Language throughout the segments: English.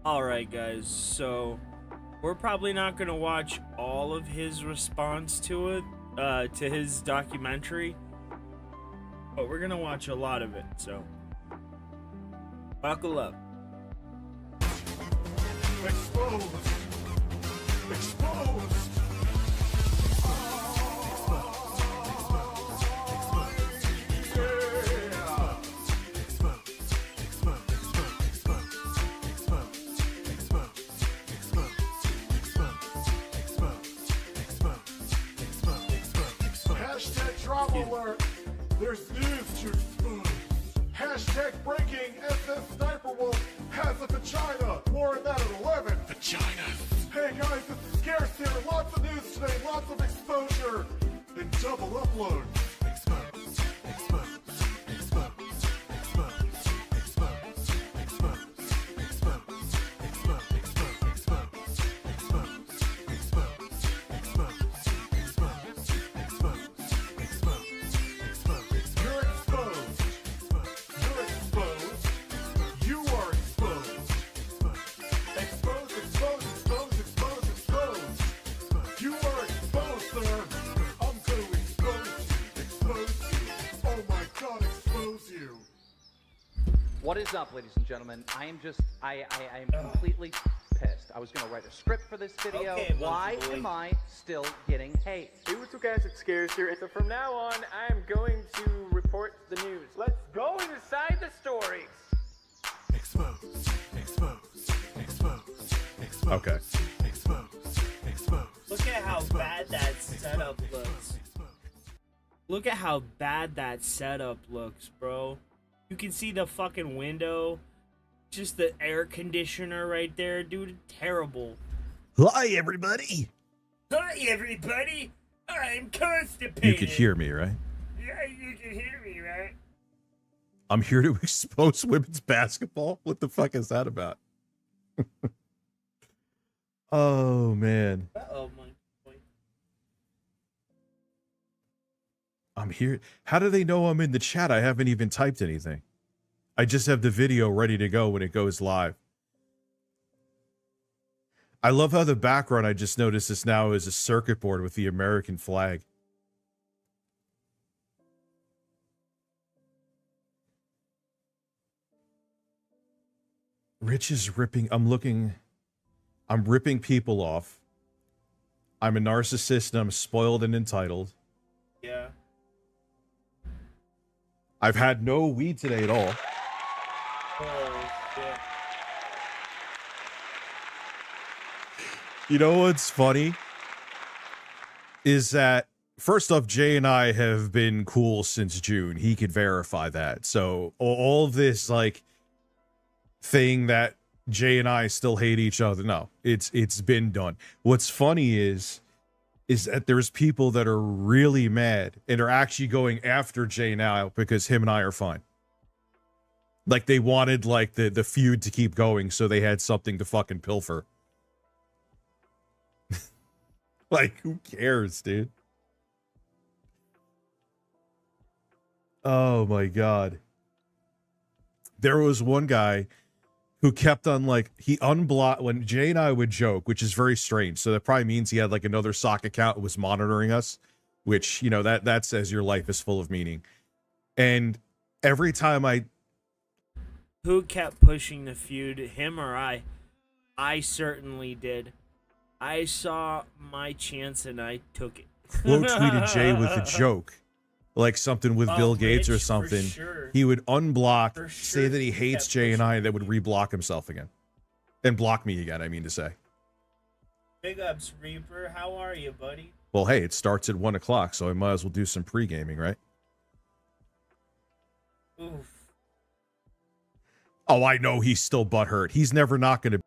Alright guys, so we're probably not gonna watch all of his response to it, to his documentary, but we're gonna watch a lot of it, so buckle up. Exposed! Exposed! Hashtag drama alert. There's news to expose. Hashtag breaking. SS Sniper Wolf has a vagina. More on that at 11. Vagina. Hey guys, it's scarce here. Lots of news today. Lots of exposure. And double upload. Exposed. Exposed. Exposed. Exposed. Exposed. Exposed. Exposed. Exposed. Exposed. You're exposed. You're exposed. You are exposed. Exposed, exposed, exposed, exposed, exposed. You are exposed, sir. I'm going to expose you. Expose you. Oh my God, expose you. What is up, ladies and gentlemen? I am completely pissed. I was gonna write a script for this video. Okay, Why Monkey Boy. am I still getting hate? Hey, what's up guys, it's Scares here, and so from now on, I'm going to report the news. Let's go inside the stories. Exposed. Exposed. Exposed. Exposed. Okay. Exposed. Exposed. Look at how bad that setup looks. Look at how bad that setup looks, bro. You can see the fucking window. Just the air conditioner right there, dude. Terrible. Hi, everybody. Hi, everybody. I'm constipated. You could hear me, right? Yeah, you can hear me, right? I'm here to expose women's basketball. What the fuck is that about? Oh, man. Uh-oh, Monkey Boy. I'm here. How do they know I'm in the chat? I haven't even typed anything. I just have the video ready to go when it goes live. I love how the background, I just noticed this now, is a circuit board with the American flag. Rich is ripping, I'm ripping people off. I'm a narcissist and I'm spoiled and entitled. Yeah. I've had no weed today at all. Oh, shit. You know what's funny? Is that, first off, Jay and I have been cool since June. He could verify that. So all of this, like, thing that Jay and I still hate each other, no, it's been done. What's funny is that there's people that are really mad and are actually going after Jay now because him and I are fine. Like, they wanted, like, the feud to keep going, so they had something to fucking pilfer. Like, who cares, dude? Oh, my God. There was one guy who kept on, like, he unblocked when Jay and I would joke, which is very strange. So that probably means he had, like, another sock account and was monitoring us, which, you know, that says your life is full of meaning. And every time Who kept pushing the feud, him or I? I certainly did. I saw my chance and I took it. quote tweeted Jay with a joke, like something with Bill Gates or Rich, for something, sure. he would unblock, For say sure that he he hates kept Jay and I, pushing that would reblock himself again. And block me again, I mean to say. Big ups, Reaper. How are you, buddy? Well, hey, it starts at 1 o'clock, so I might as well do some pre-gaming, right? Oof. Oh, I know he's still butthurt. He's never not going to...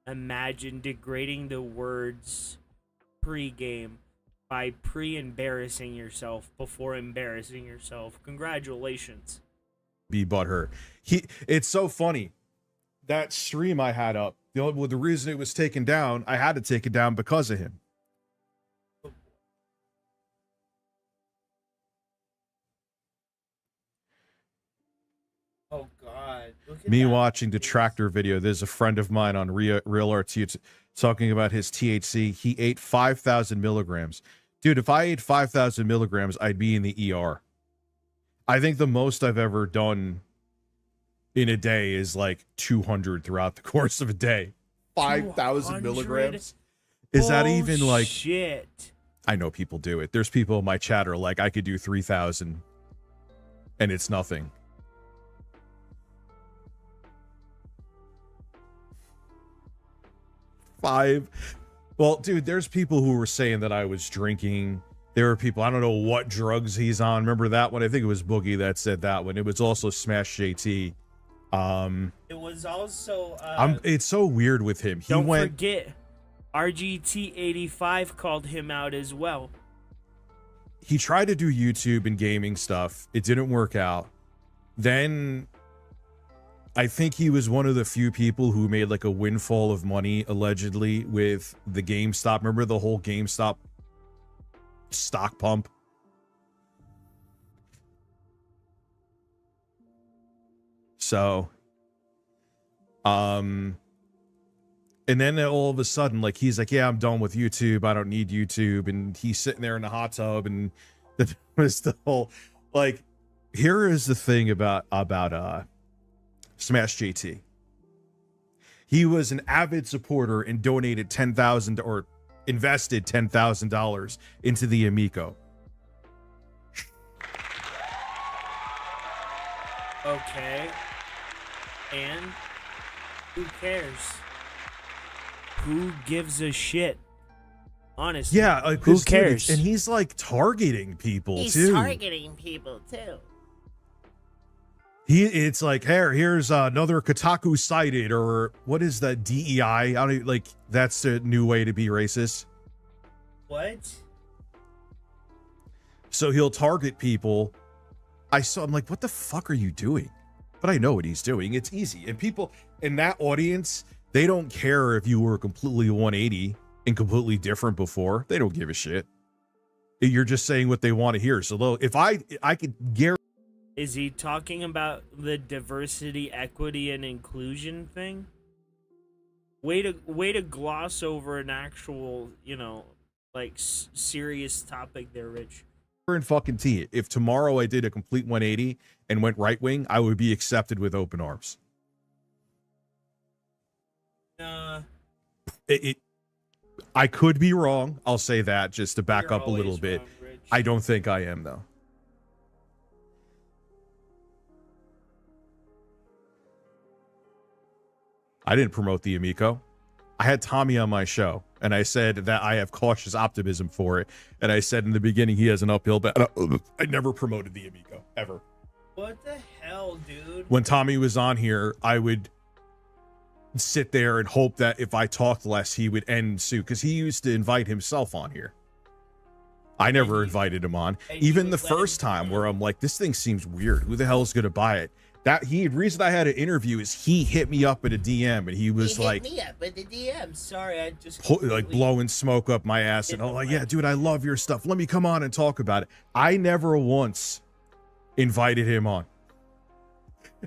Imagine degrading the words pre-game by pre-embarrassing yourself before embarrassing yourself. Congratulations. be butthurt. It's so funny. That stream I had up, the reason it was taken down, I had to take it down because of him. Oh God! Look Me watching the tractor video. There's a friend of mine on Real RTU talking about his THC. He ate 5,000 milligrams. Dude, if I ate 5,000 milligrams, I'd be in the ER. I think the most I've ever done in a day is like 200 throughout the course of a day. 5,000 milligrams? Is that even like... Shit. I know people do it. There's people in my chat are like, I could do 3,000 and it's nothing. Well, dude, there's people who were saying that I was drinking. There were people, I don't know what drugs he's on. Remember that one? I think it was Boogie that said that one. It was also Smash JT. It was also it's so weird with him. Don't forget RGT85 called him out as well. He tried to do YouTube and gaming stuff. It didn't work out. Then I think he was one of the few people who made like a windfall of money, allegedly, with the GameStop. Remember the whole GameStop stock pump? So, and then all of a sudden, like, he's like, yeah, I'm done with YouTube. I don't need YouTube. And he's sitting there in the hot tub, and that was the whole, like, here is the thing about Smash JT. He was an avid supporter and donated $10,000 or invested $10,000 into the Amico. Okay. And who cares? Who gives a shit? Honestly. Yeah, like, who cares? Dude, and he's like targeting people too. He's targeting people too. It's like, here's another Kotaku cited, or what is that, DEI? I don't like, that's a new way to be racist. What? So he'll target people. I'm like, what the fuck are you doing? But I know what he's doing. It's easy. And people in that audience, they don't care if you were completely 180 and completely different before. They don't give a shit. You're just saying what they want to hear. So if I could guarantee. Is he talking about the diversity, equity, and inclusion thing? Way to gloss over an actual, you know, like serious topic there, Rich. And fucking T. If tomorrow I did a complete 180 and went right wing, I would be accepted with open arms. I could be wrong. I'll say that just to back up a little bit. Wrong, I don't think I am, though. I didn't promote the Amico. I had Tommy on my show, and I said that I have cautious optimism for it. And I said in the beginning he has an uphill battle. I never promoted the Amico, ever. What the hell, dude? When Tommy was on here, I would sit there and hope that if I talked less, he would end soon, because he used to invite himself on here. I never invited him on. Even the first time where I'm like, this thing seems weird. Who the hell is going to buy it? The reason I had an interview is he hit me up at a DM, and he was like, hit me up at the DM. Sorry, I just like blowing smoke up my ass, and I'm like, yeah, dude, I love your stuff. Let me come on and talk about it. I never once invited him on.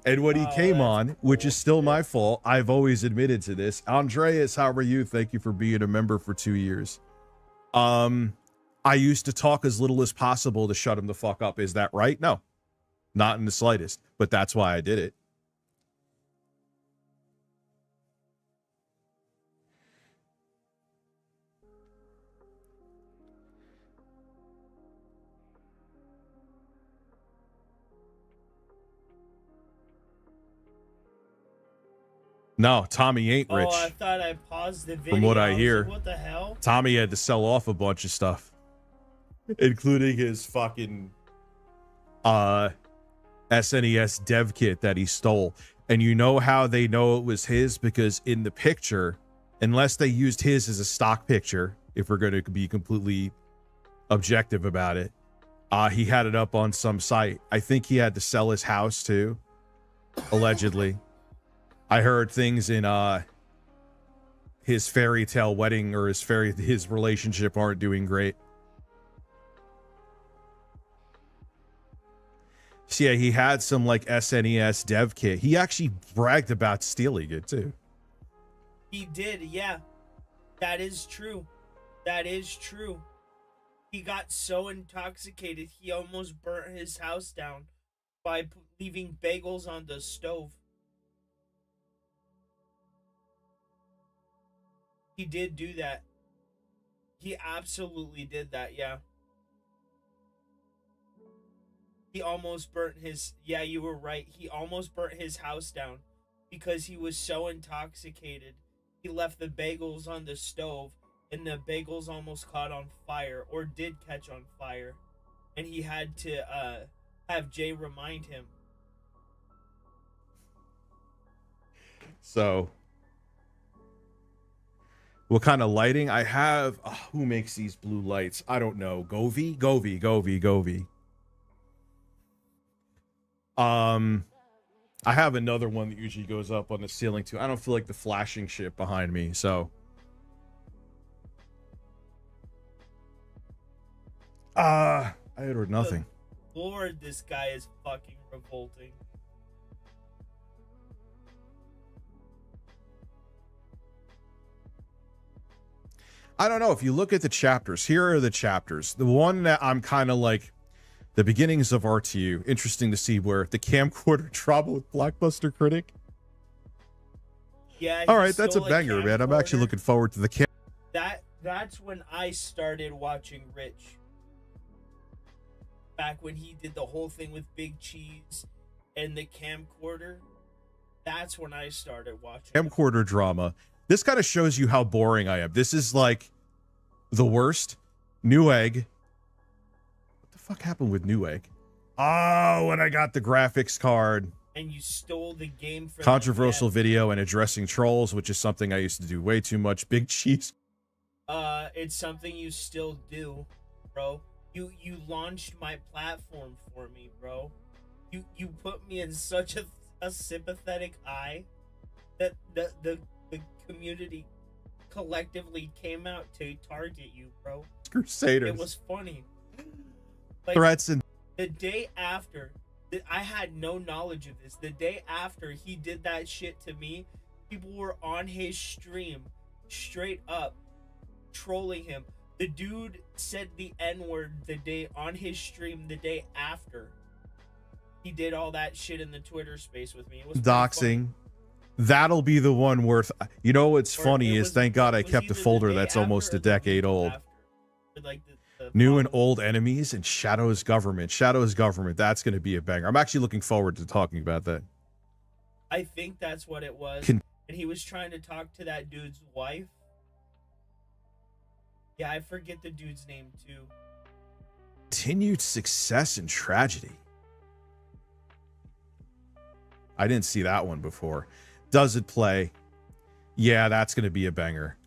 And when he came on, which is still my fault, I've always admitted to this. Andreas, how are you? Thank you for being a member for 2 years. I used to talk as little as possible to shut him the fuck up. Is that right? No, not in the slightest. But that's why I did it. No, Tommy ain't rich. Oh, I thought I paused the video. From what I hear. Like, what the hell? Tommy had to sell off a bunch of stuff, including his fucking SNES dev kit that he stole. And you know how they know it was his? Because in the picture, unless they used his as a stock picture, if we're going to be completely objective about it, he had it up on some site. I think he had to sell his house too, allegedly. I heard things in his fairy tale wedding or his relationship aren't doing great. So yeah, he had some like SNES dev kit. He actually bragged about stealing it too. He did, yeah. That is true. That is true. He got so intoxicated, he almost burnt his house down by leaving bagels on the stove. He did do that. He absolutely did that, yeah. He almost burnt his... Yeah, you were right. He almost burnt his house down because he was so intoxicated. He left the bagels on the stove, and the bagels almost caught on fire, or did catch on fire. And he had to have Jay remind him. So, what kind of lighting? I have... who makes these blue lights? I don't know. Govee? Govee. I have another one that usually goes up on the ceiling too. I don't feel like the flashing shit behind me, so... I ordered nothing. Lord, this guy is fucking revolting. I don't know. If you look at the chapters, here are the chapters. The one that I'm kind of like, the beginnings of RTU. Interesting to see where the camcorder drama with Blockbuster Critic. Yeah. All right, that's a banger, man. I'm actually looking forward to the cam. That's when I started watching Rich. Back when he did the whole thing with Big Cheese and the camcorder. That's when I started watching Camcorder drama. This kind of shows you how boring I am. This is like the worst. Newegg. What the fuck happened with Newegg? Oh, when I got the graphics card. And you stole the game from Controversial video and addressing trolls, which is something I used to do way too much. Big Cheese. It's something you still do, bro. You launched my platform for me, bro. You put me in such a sympathetic eye that the community collectively came out to target you, bro. Crusaders. It was funny. Like, Threats and the day after, I had no knowledge of this. The day after he did that shit to me, people were on his stream, straight up, trolling him. The dude said the N-word on his stream the day after he did all that shit in the Twitter space with me. It was doxing. That'll be the one worth. You know what's funny is, thank God I kept a folder that's almost a decade old. Like New and old enemies and Shadow's government. Shadow's government. That's going to be a banger. I'm actually looking forward to talking about that. I think that's what it was. And he was trying to talk to that dude's wife. Yeah, I forget the dude's name too. Continued success and tragedy. I didn't see that one before. Does it play? Yeah, that's going to be a banger.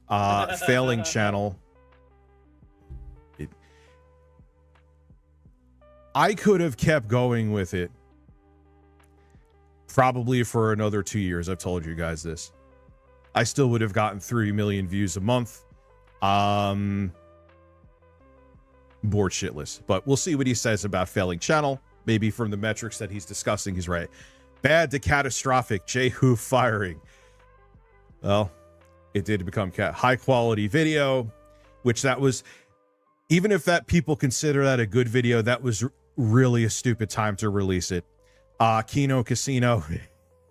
Failing channel. I could have kept going with it probably for another 2 years. I've told you guys this. I still would have gotten 3 million views a month. Bored shitless. But we'll see what he says about failing channel. Maybe from the metrics that he's discussing, he's right. Bad to catastrophic. Jehu firing. Well, it did become high quality video, which that was, even if that people consider that a good video, that was really a stupid time to release it. Kino Casino.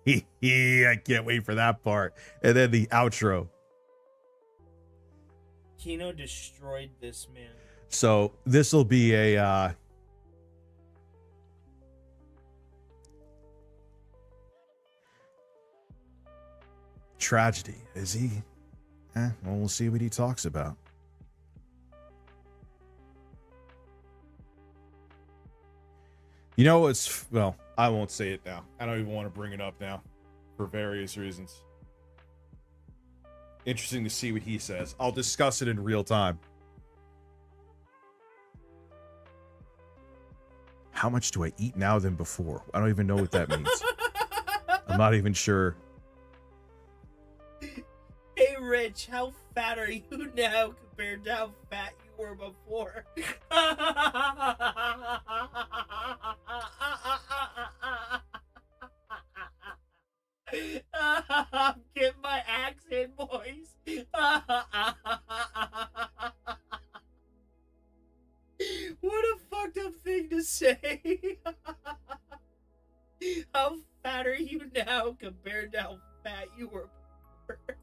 I can't wait for that part. And then the outro. Kino destroyed this, man. So this will be a tragedy. Is he? Well, we'll see what he talks about. You know what's, well, I won't say it now. I don't even want to bring it up now for various reasons. Interesting to see what he says. I'll discuss it in real time. How much do I eat now than before? I don't even know what that means. I'm not even sure. Hey, Rich, how fat are you now compared to how fat you were before. Get my axe in, boys. What a fucked up thing to say. How fat are you now compared to how fat you were before?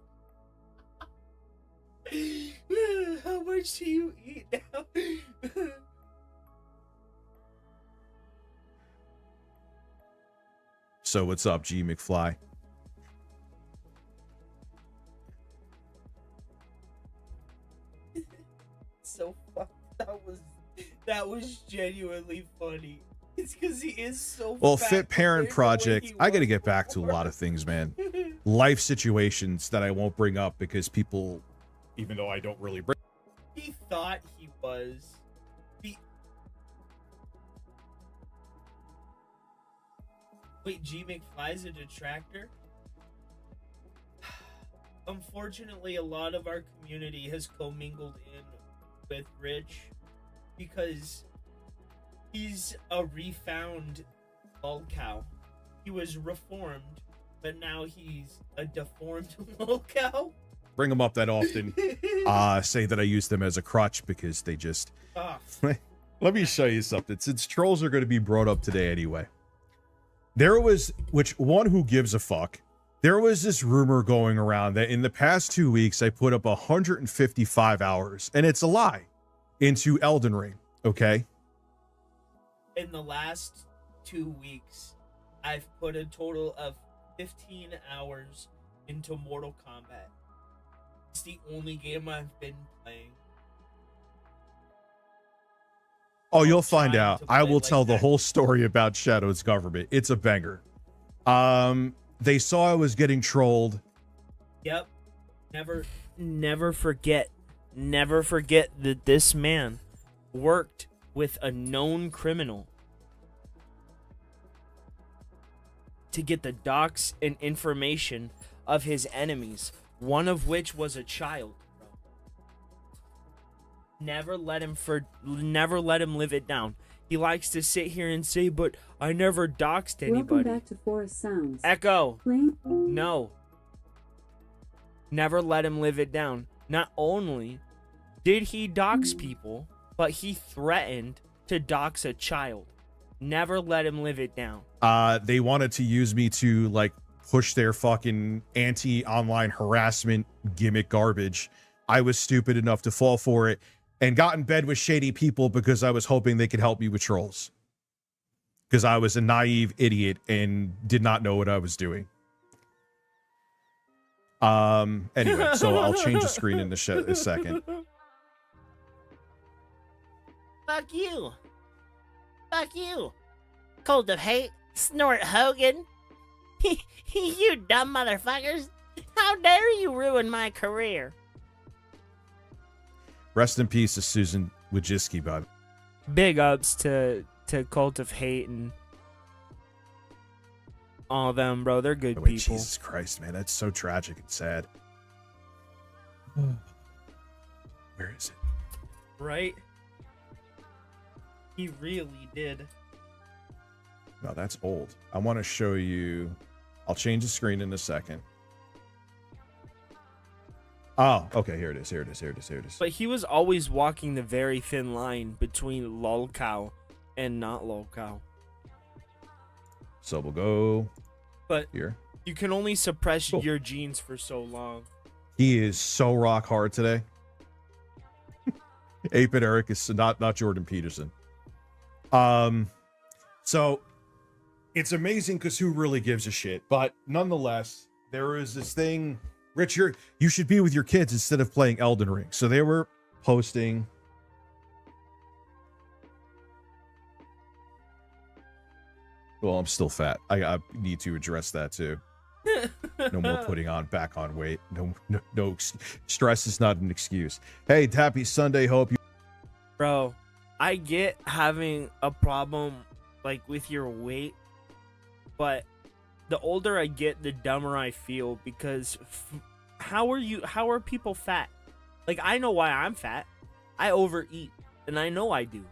How much do you eat now? So what's up, G McFly? So fuck, that was genuinely funny. It's because he is so Well, fat Fit Parent compared to the way Project, he I got to was get back to a before. lot of things, man. Life situations that I won't bring up because people, even though I don't really bring. He thought he was. Wait, G McFly's a detractor? Unfortunately, a lot of our community has commingled in with Rich because he's a refound lol cow. He was reformed, but now he's a deformed lol cow. Bring them up that often. Say that I use them as a crutch because they just. Ah, Let me show you something. Since trolls are going to be brought up today anyway. There was, which one who gives a fuck? There was this rumor going around that in the past 2 weeks, I put up 155 hours, and it's a lie, into Elden Ring, okay? in the last 2 weeks, I've put a total of 15 hours into Mortal Kombat. It's the only game I've been playing. Oh, you'll find Trying out. to I play will like tell the that. whole story about Shadow's government. It's a banger. They saw I was getting trolled. Yep. Never forget that this man worked with a known criminal to get the docs and information of his enemies, one of which was a child. Never let him live it down. He likes to sit here and say, but I never doxed anybody. Welcome back to Forest Sounds. Echo. Playing- No. Never let him live it down. Not only did he dox people, but he threatened to dox a child. Never let him live it down. They wanted to use me to like push their fucking anti-online harassment gimmick garbage. I was stupid enough to fall for it and got in bed with shady people because I was hoping they could help me with trolls. Because I was a naive idiot and did not know what I was doing. Anyway, so I'll change the screen in a second. Fuck you. Fuck you. Cold of hate, Snort Hogan. You dumb motherfuckers. How dare you ruin my career? Rest in peace to Susan Wojcicki, bud. Big ups to Cult of Hate and all of them, bro. They're good Oh, wait, people. Jesus Christ, man. That's so tragic and sad. Where is it? Right? He really did. No, that's old. I want to show you. I'll change the screen in a second. Oh, okay. Here it is. Here it is. Here it is. Here it is. But he was always walking the very thin line between lolcow and not lolcow. So we'll go But here. you can only suppress Cool. your genes for so long. He is so rock hard today. Ape and Eric is not Jordan Peterson. So it's amazing because who really gives a shit? But nonetheless, there is this thing. Rich, you should be with your kids instead of playing Elden Ring. So they were posting. Well, I'm still fat. I need to address that too. No more putting back on weight. No. Stress is not an excuse. Hey, happy Sunday. Hope you. Bro, I get having a problem like with your weight, but the older I get, the dumber I feel because how are people fat? Like, I know why I'm fat. I overeat, and I know I do.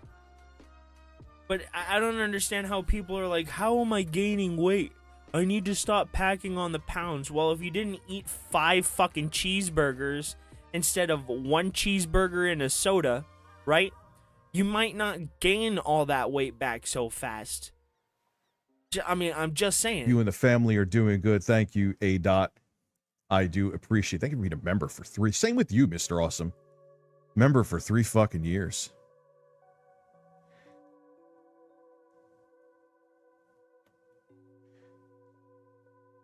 But I don't understand how people are like, how am I gaining weight? I need to stop packing on the pounds. Well, if you didn't eat 5 fucking cheeseburgers instead of 1 cheeseburger and a soda, right? You might not gain all that weight back so fast. I mean, I'm just saying. You and the family are doing good. Thank you, A. Dot. I do appreciate. Thank you for being a member for 3. Same with you, Mr. Awesome. Member for 3 fucking years.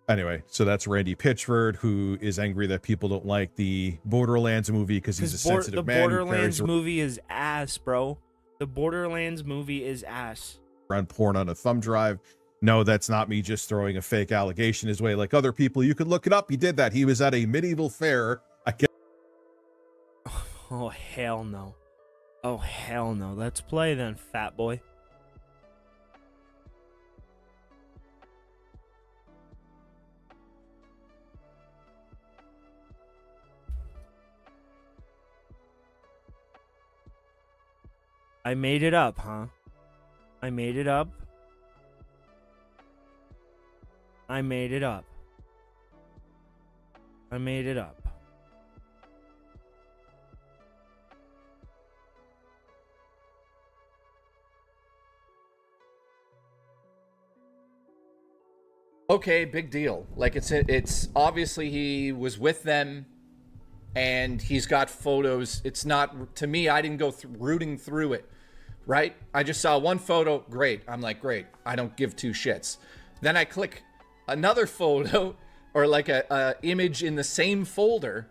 Anyway, so that's Randy Pitchford, who is angry that people don't like the Borderlands movie because he's a sensitive man. The Borderlands movie is ass, bro. The Borderlands movie is ass. Around porn on a thumb drive. No, that's not me just throwing a fake allegation his way like other people. You could look it up. He did that. He was at a medieval fair. I guess. Oh, hell no. Oh, hell no. Let's play then, fat boy. I made it up, huh? I made it up. I made it up. I made it up. Okay, big deal. Like it's obviously he was with them and he's got photos. It's not, to me, I didn't go rooting through it, right? I just saw one photo, great. I'm like, great. I don't give 2 shits. Then I click another photo or like a image in the same folder,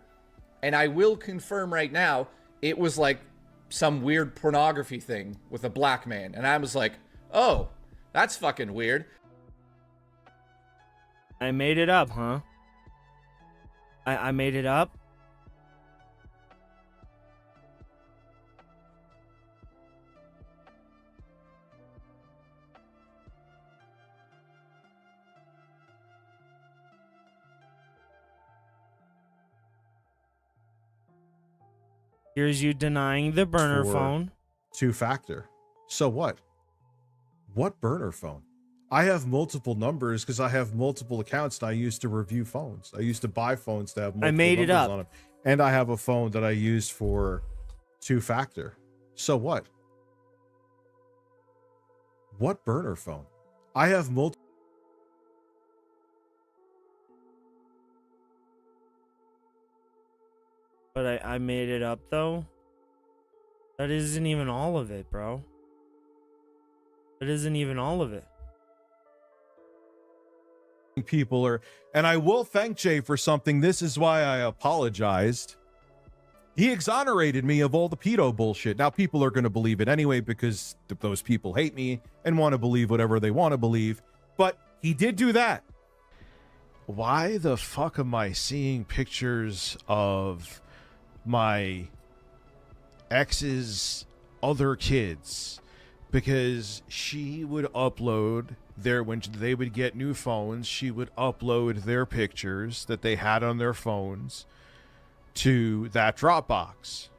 and I will confirm right now, it was like some weird pornography thing with a black man. And I was like, oh, that's fucking weird. I made it up, huh? I made it up? Here's you denying the burner phone. 2-factor. So what? What burner phone? I have multiple numbers because I have multiple accounts that I used to review phones. I used to buy phones that have multiple numbers on them. And I have a phone that I use for 2-factor. So what? What burner phone? I have multiple. But I made it up, though. That isn't even all of it, bro. That isn't even all of it. People are, and I will thank Jay for something. This is why I apologized. He exonerated me of all the pedo bullshit. Now people are going to believe it anyway because those people hate me and want to believe whatever they want to believe. But he did do that. Why the fuck am I seeing pictures of my ex's other kids? Because she would upload when they would get new phones, she would upload their pictures that they had on their phones to that Dropbox.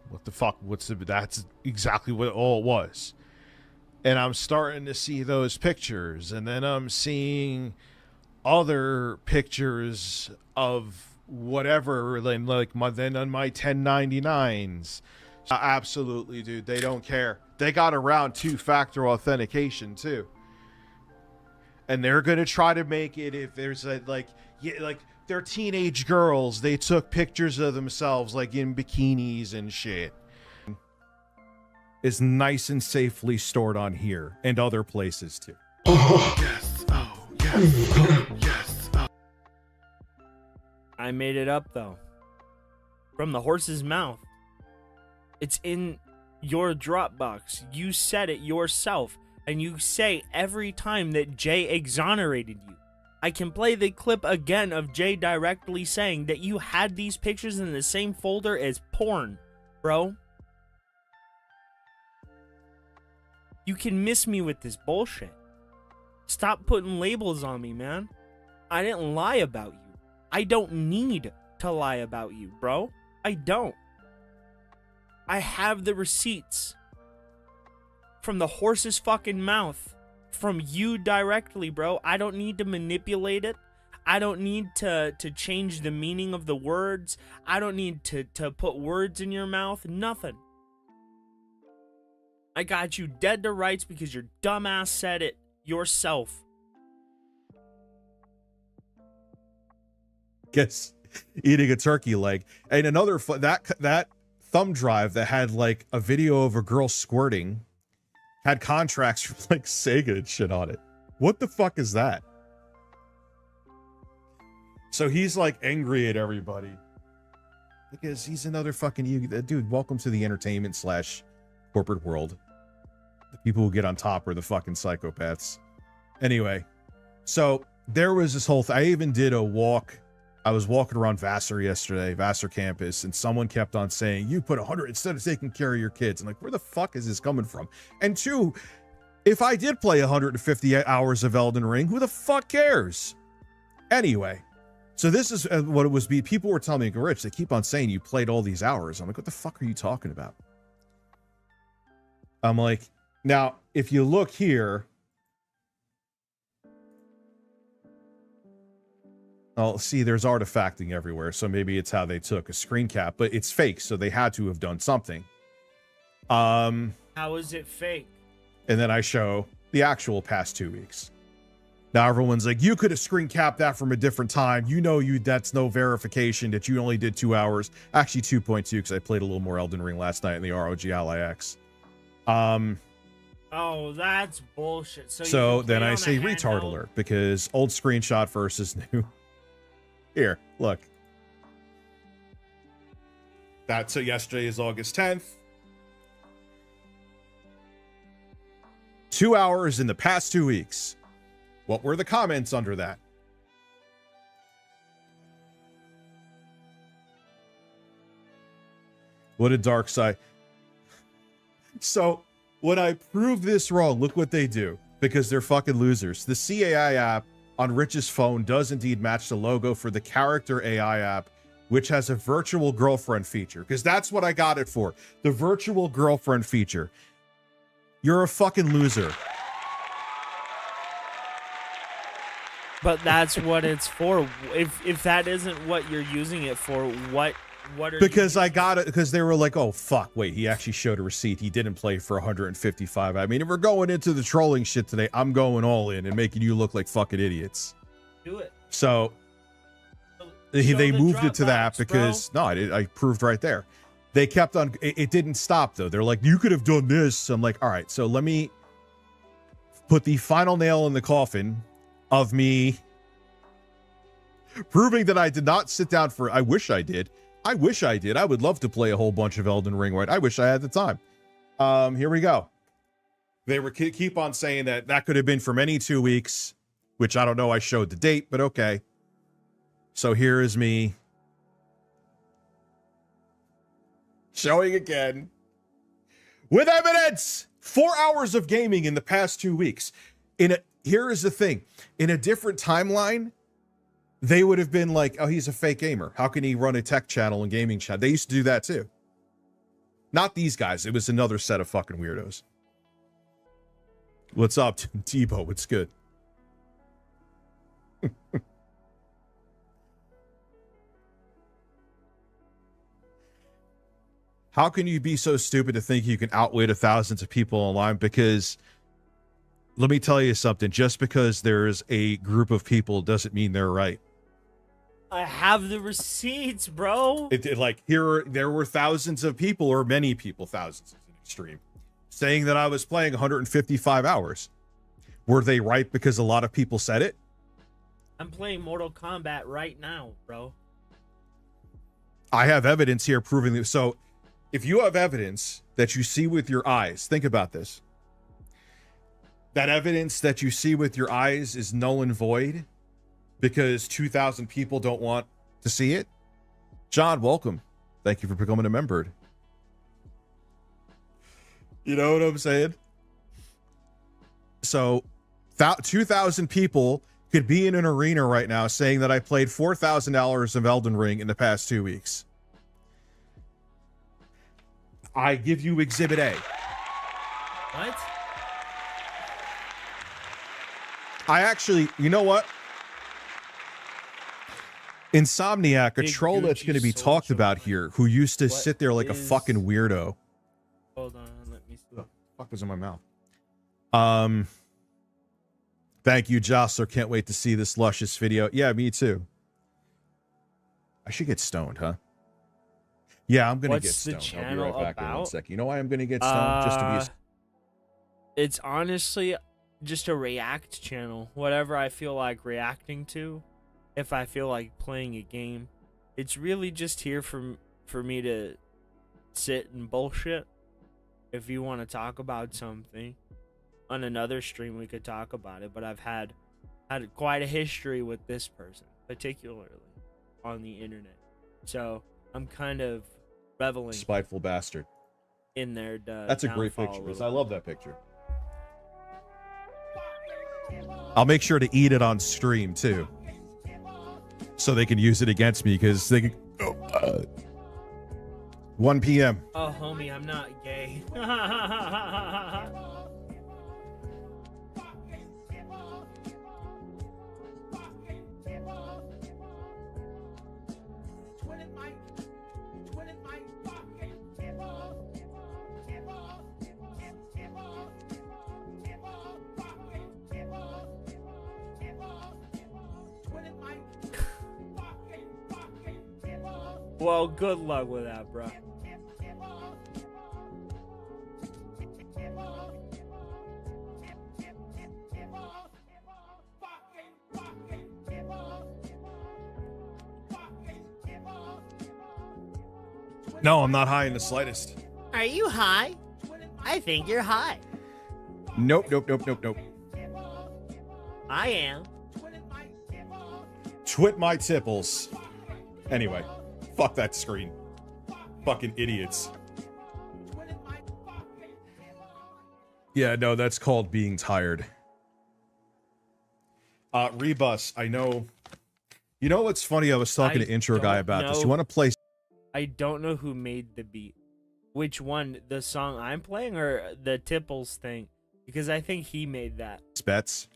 What the fuck? That's exactly what all it was. And I'm starting to see those pictures, and then I'm seeing other pictures of whatever, like then on my 1099s. Absolutely, dude. They don't care. They got around 2-factor authentication too, and they're gonna try to make it if there's a like they're teenage girls. They took pictures of themselves like in bikinis and shit. Is nice and safely stored on here and other places too. Oh, yes. Oh, yes. Oh, yes. Oh. I made it up, though. From the horse's mouth. It's in your Dropbox. You said it yourself. And you say every time that Jay exonerated you. I can play the clip again of Jay directly saying that you had these pictures in the same folder as porn, bro. You can miss me with this bullshit. Stop putting labels on me, man. I didn't lie about you. I don't need to lie about you, bro. I don't. I have the receipts from the horse's fucking mouth, from you directly, bro. I don't need to manipulate it. I don't need to change the meaning of the words. I don't need to put words in your mouth. Nothing. I got you dead to rights because your dumbass said it yourself. Guess eating a turkey leg. And another that thumb drive that had like a video of a girl squirting had contracts from like Sega and shit on it. What the fuck is that? So he's like angry at everybody because he's another fucking dude. Welcome to the entertainment / corporate world. The people who get on top are the fucking psychopaths. Anyway, so there was this whole I even did a walk. I was walking around Vassar yesterday, Vassar campus, and someone kept on saying, you put 100 instead of taking care of your kids. I'm like, where the fuck is this coming from? And two, if I did play 150 hours of Elden Ring, who the fuck cares? Anyway, so this is what it was. People were telling me, Rich, they keep on saying you played all these hours. I'm like, what the fuck are you talking about? I'm like, now, if you look here, oh, see, there's artifacting everywhere, so maybe it's how they took a screen cap, but it's fake, so they had to have done something. How is it fake? And then I show the actual past 2 weeks. Now everyone's like, you could have screen capped that from a different time. You know, that's no verification that you only did 2 hours. Actually 2.2, because I played a little more Elden Ring last night in the ROG Ally X. Oh, that's bullshit. So then I say retard alert, because old screenshot versus new. Here, look. So yesterday is August 10th. 2 hours in the past 2 weeks. What were the comments under that? What did DarkSide? So when I prove this wrong, look what they do, because they're fucking losers. The CAI app on Rich's phone does indeed match the logo for the character AI app, which has a virtual girlfriend feature, because that's what I got it for. The virtual girlfriend feature. You're a fucking loser. But that's what it's for. If that isn't what you're using it for, what are because I got it because they were like, oh fuck, wait, he actually showed a receipt. He didn't play for 155. I mean, if we're going into the trolling shit today, I'm going all in and making you look like fucking idiots. Do it. So they moved it to that because no, I proved right there. They kept on. It didn't stop though. They're like, you could have done this. So I'm like, all right, so let me put the final nail in the coffin of me proving that I did not sit down for. I wish I did. I wish I did. I would love to play a whole bunch of Elden Ring, right? I wish I had the time. Here we go. They were keep on saying that could have been from any 2 weeks, which I don't know. I showed the date, but okay. So here is me showing again with evidence. 4 hours of gaming in the past 2 weeks. Here is the thing. In a different timeline, they would have been like, oh, he's a fake gamer. How can he run a tech channel and gaming channel? They used to do that too. Not these guys. It was another set of fucking weirdos. What's up, Tebow? It's good. How can you be so stupid to think you can outwit thousands of people online? Because let me tell you something. Just because there's a group of people doesn't mean they're right. I have the receipts, bro. There were thousands of people, or many people, thousands is an extreme, saying that I was playing 155 hours. Were they right because a lot of people said it? I'm playing Mortal Kombat right now, bro. I have evidence here proving that. So if you have evidence that you see with your eyes, think about this. That evidence that you see with your eyes is null and void because 2,000 people don't want to see it. John, welcome. Thank you for becoming a member. You know what I'm saying? So 2,000 people could be in an arena right now saying that I played 4,000 hours of Elden Ring in the past 2 weeks. I give you Exhibit A. What? I actually, you know what? Insomniac, a Big troll that's Gucci going to be talked social about media. here, who used to What sit there like a is- fucking weirdo. Hold on, let me see. What the fuck was in my mouth? Thank you, Jostler. Can't wait to see this luscious video. Yeah, me too. I should get stoned, huh? Yeah, I'm gonna What's get the stoned. I'll be channel right back in 1 about? sec. You know why I'm gonna get stoned? Just to be. It's honestly just a react channel. Whatever I feel like reacting to, if I feel like playing a game, it's really just here for me to sit and bullshit. If you want to talk about something on another stream, we could talk about it. But I've had quite a history with this person, particularly on the internet. So I'm kind of reveling Spiteful bastard. in their That's a great downfall picture. a Because little I love that picture. I'll make sure to eat it on stream too, so they can use it against me. Because they can. 1 p.m. Oh, homie, I'm not gay. Well, good luck with that, bro. No, I'm not high in the slightest. Are you high? I think you're high. Nope. I am. Twit my tipples. Anyway, fuck that screen. Fucking idiots. Yeah, no, that's called being tired. Rebus, I know. You know what's funny? I was talking I to Intro Guy don't about this. know. You want to play I don't know who made the beat. Which one? The song I'm playing or the Tipples thing? Because I think he made that. bets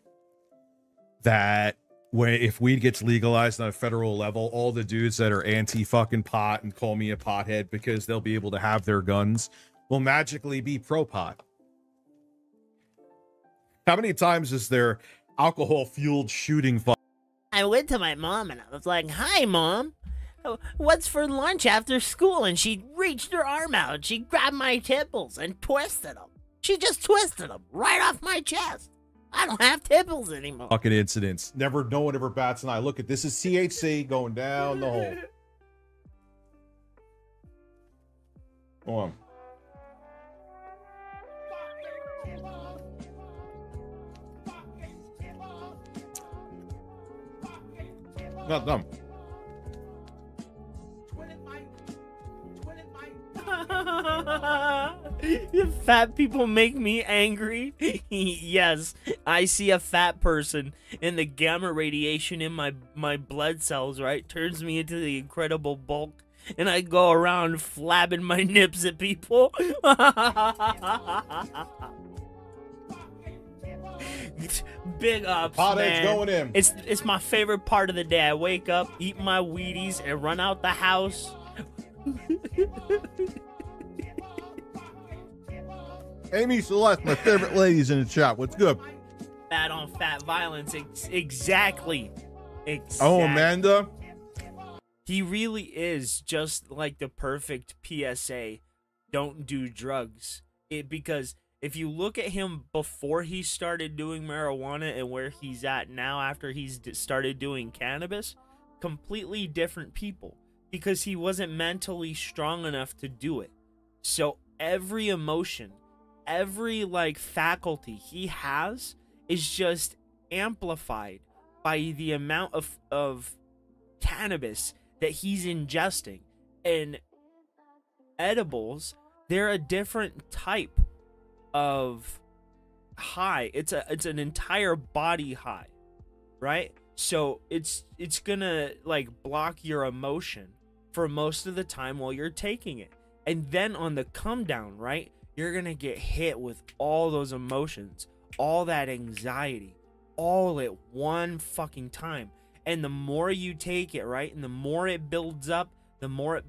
that when if weed gets legalized on a federal level, all the dudes that are anti fucking pot and call me a pothead because they'll be able to have their guns will magically be pro pot. How many times is there alcohol fueled shooting? I went to my mom and I was like, "Hi, Mom. What's for lunch after school?" And she reached her arm out and she grabbed my tipples and twisted them. She just twisted them right off my chest. I don't have tipples anymore. Fucking incidents. No one ever bats an eye. Look at this is THC going down the hole. Hold on. Not dumb. Fat people make me angry. Yes, I see a fat person and the gamma radiation in my blood cells, right, turns me into the incredible bulk, and I go around flabbing my nips at people. Big ups, Pothead's man. going in. It's my favorite part of the day. I wake up, eat my Wheaties, and run out the house. Amy Celeste, my favorite ladies in the chat. What's good? Fat on fat violence. Exactly. Oh, Amanda. He really is just like the perfect PSA. Don't do drugs. Because if you look at him before he started doing marijuana and where he's at now after he's started doing cannabis, completely different people. Because he wasn't mentally strong enough to do it. So every emotion, every like faculty he has is just amplified by the amount of cannabis that he's ingesting. And edibles, they're a different type of high. It's an entire body high, right? So it's gonna like block your emotion for most of the time while you're taking it. And then on the come down, right, you're going to get hit with all those emotions, all that anxiety, all at one fucking time. And the more you take it, right, and the more it builds up, the more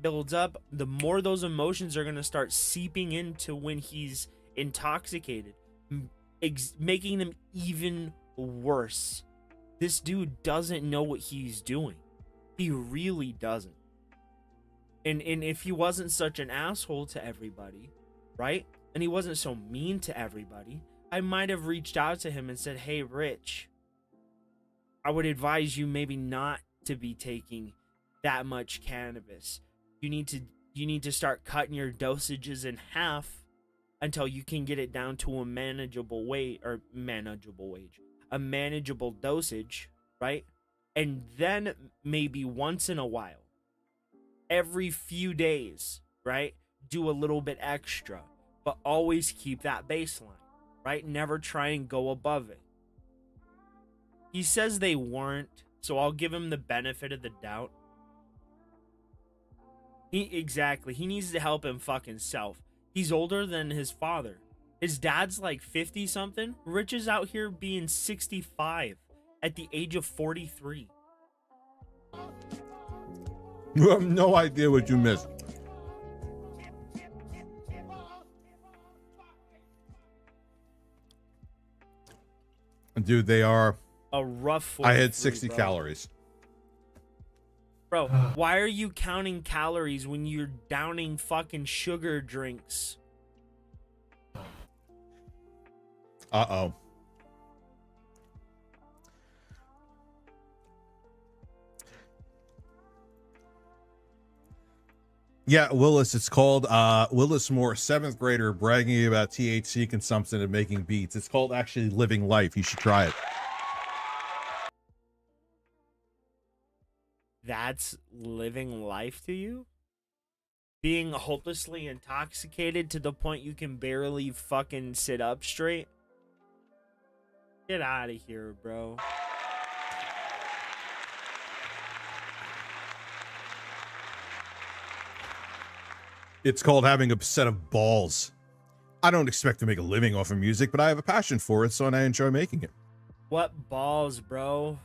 those emotions are going to start seeping into when he's intoxicated, making them even worse. This dude doesn't know what he's doing. He really doesn't. And if he wasn't such an asshole to everybody, right? And he wasn't so mean to everybody, I might have reached out to him and said, hey, Rich, I would advise you maybe not to be taking that much cannabis. You need to start cutting your dosages in half until you can get it down to a manageable dosage, right? And then maybe once in a while, every few days, right, do a little bit extra, but always keep that baseline, right? Never try and go above it. He says they weren't, so I'll give him the benefit of the doubt. He needs to help him fuck himself. He's older than his father. His dad's like 50 something. Rich is out here being 65 at the age of 43. You have no idea what you missed. Dude, they are a rough. I had 60 calories. Bro, why are you counting calories when you're downing fucking sugar drinks? Uh-oh. Yeah, Willis, it's called Willis Moore, 7th grader, bragging about THC consumption and making beats. It's called actually living life. You should try it. That's living life to you? Being hopelessly intoxicated to the point you can barely fucking sit up straight? Get out of here, bro. It's called having a set of balls. I don't expect to make a living off of music, but I have a passion for it, so I enjoy making it. What balls, bro?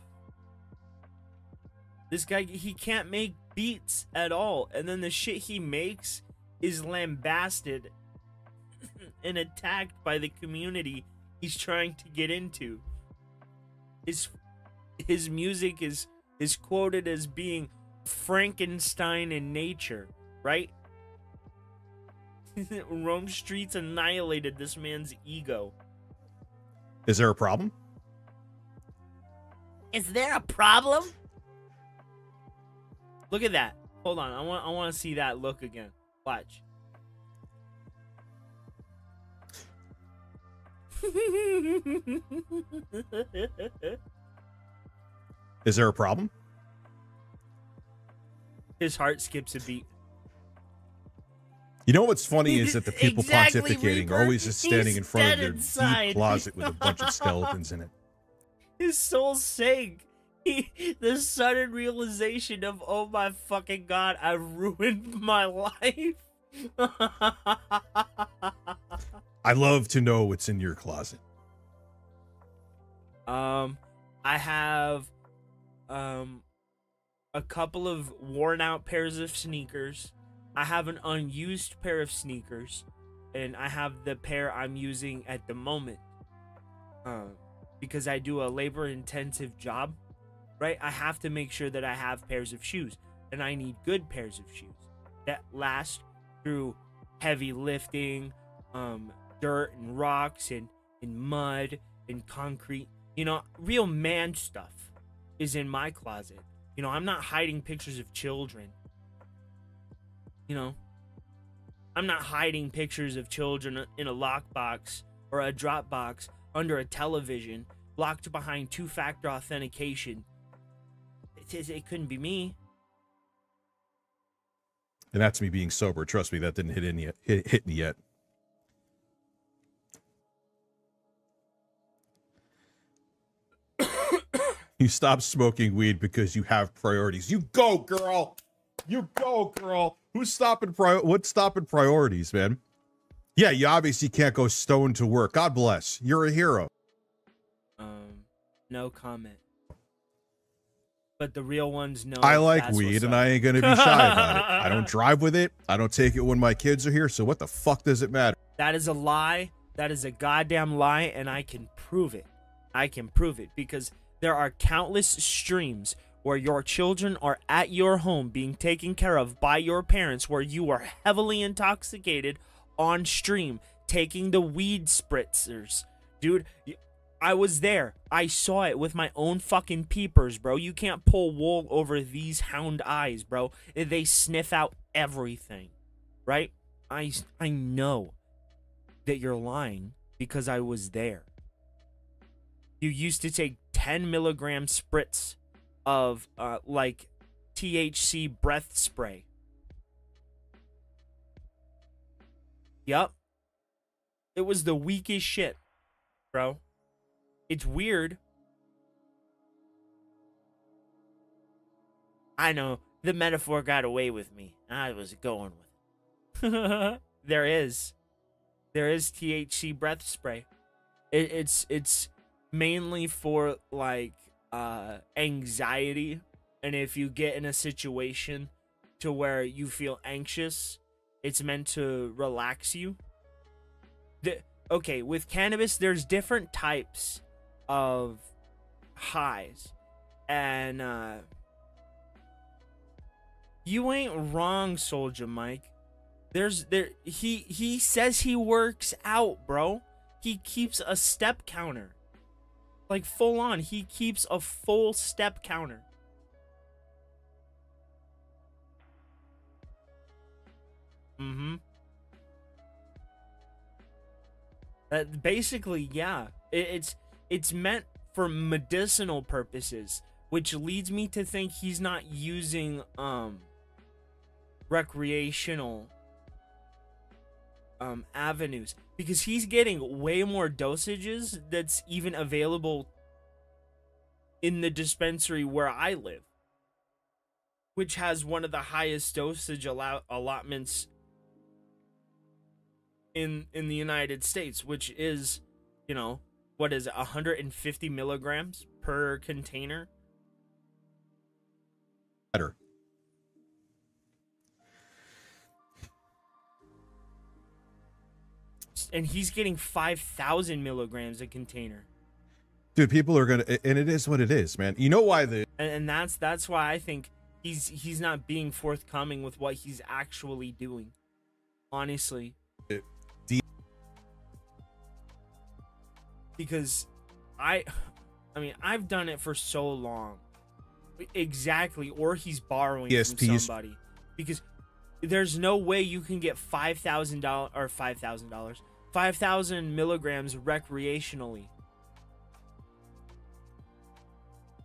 This guy, he can't make beats at all. And then the shit he makes is lambasted and attacked by the community he's trying to get into. His music is quoted as being Frankenstein in nature, right? Rome Streets annihilated this man's ego. Is there a problem? Is there a problem? Look at that. Hold on. I want to see that look again. Watch. Is there a problem? His heart skips a beat. You know what's funny is that the people Exactly, pontificating Reaper. are always just standing He's in front of dead their inside. deep closet with a bunch of skeletons in it. His soul sank. The sudden realization of, oh my fucking god, I've ruined my life. I love to know what's in your closet. I have a couple of worn out pairs of sneakers. I have an unused pair of sneakers, and I have the pair I'm using at the moment. Because I do a labor intensive job, right? I have to make sure that I have pairs of shoes, and I need good pairs of shoes that last through heavy lifting, dirt and rocks and mud and concrete. You know, real man stuff is in my closet. You know, I'm not hiding pictures of children. You know, I'm not hiding pictures of children in a lockbox or a Dropbox under a television, locked behind two-factor authentication. It couldn't be me. And that's me being sober. Trust me, that didn't hit me yet. You stop smoking weed because you have priorities. You go, girl. You go, girl. Who's stopping what's stopping priorities, man? Yeah, you obviously can't go stoned to work. God bless. You're a hero. No comment. But the real ones know. I like weed, and I ain't gonna be shy about it. I don't drive with it. I don't take it when my kids are here, so what the fuck does it matter? That is a lie. That is a goddamn lie, and I can prove it. I can prove it because there are countless streams where your children are at your home being taken care of by your parents, where you are heavily intoxicated on stream, taking the weed spritzers. Dude, I was there. I saw it with my own fucking peepers, bro. You can't pull wool over these hound eyes, bro. They sniff out everything, right? I know that you're lying because I was there. You used to take 10 milligram spritz of like THC breath spray. Yup. It was the weakest shit, bro. It's weird. I know. The metaphor got away with me. I was going with it. There is THC breath spray. It's mainly for like anxiety, and if you get in a situation to where you feel anxious, it's meant to relax you. Okay, with cannabis, there's different types of highs, and you ain't wrong, Soulja Mike. He says he works out, bro. He keeps a step counter, like full on. He keeps a full step counter. Basically, yeah. It's meant for medicinal purposes, which leads me to think he's not using recreational avenues, because he's getting way more dosages that's even available in the dispensary where I live, which has one of the highest dosage allotments in the United States, which is, you know, what is it, 150 milligrams per container. Better. And he's getting 5,000 milligrams a container. Dude, people are gonna, and it is what it is, man. You know why and that's why I think he's not being forthcoming with what he's actually doing. Honestly. Because I mean, I've done it for so long. Exactly. Or he's borrowing from somebody. Because there's no way you can get $5,000 or $5,000, 5,000 milligrams recreationally.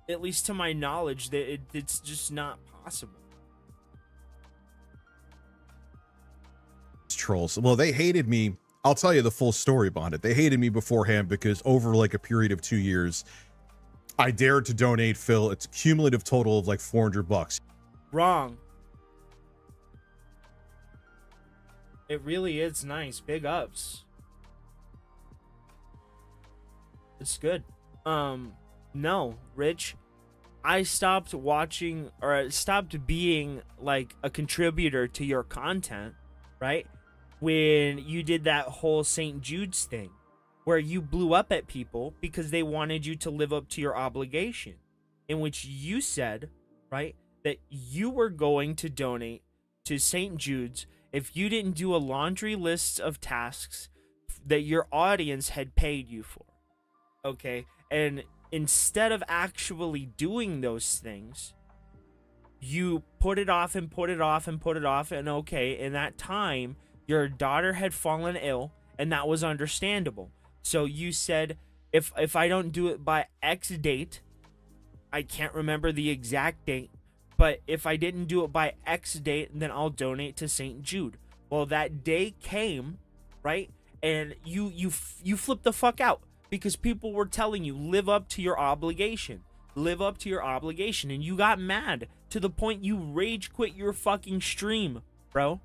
At least to my knowledge, that it's just not possible. Trolls. Well, they hated me. I'll tell you the full story behind it. They hated me beforehand because over like a period of 2 years, I dared to donate Phil. It's a cumulative total of like $400. Wrong. It really is nice. Big ups. It's good. No, Rich. I stopped watching, or I stopped being like a contributor to your content, right? When you did that whole St. Jude's thing, where you blew up at people because they wanted you to live up to your obligation, in which you said, right, that you were going to donate to St. Jude's if you didn't do a laundry list of tasks that your audience had paid you for. Okay? And instead of actually doing those things, you put it off and put it off and put it off. And okay, in that time, your daughter had fallen ill, and that was understandable. So you said, if I don't do it by X date, I can't remember the exact date, but if I didn't do it by X date, then I'll donate to St. Jude. Well, that day came, right? And you flipped the fuck out because people were telling you, live up to your obligation. Live up to your obligation. And you got mad to the point you rage quit your fucking stream, bro.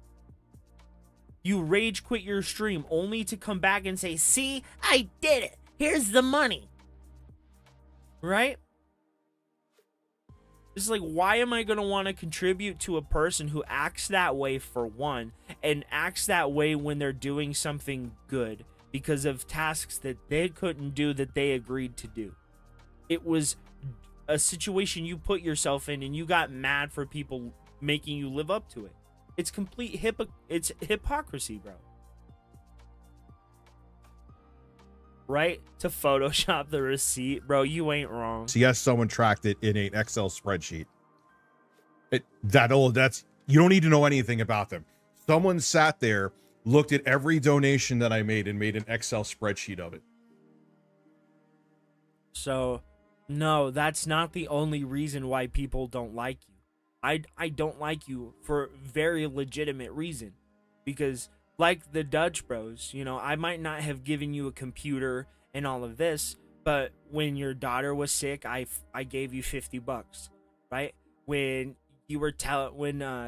You rage quit your stream only to come back and say, see, I did it. Here's the money. Right? It's like, why am I going to want to contribute to a person who acts that way, for one, and acts that way when they're doing something good because of tasks that they couldn't do that they agreed to do? It was a situation you put yourself in, and you got mad for people making you live up to it. It's complete it's hypocrisy, bro. Right? To Photoshop the receipt, bro, you ain't wrong. So yes, someone tracked it in an Excel spreadsheet. That's you don't need to know anything about them. Someone sat there, looked at every donation that I made, and made an Excel spreadsheet of it. So, no, that's not the only reason why people don't like you. I don't like you for very legitimate reason, because like the Dutch Bros, you know, I might not have given you a computer and all of this, but when your daughter was sick, I gave you $50, right? When you were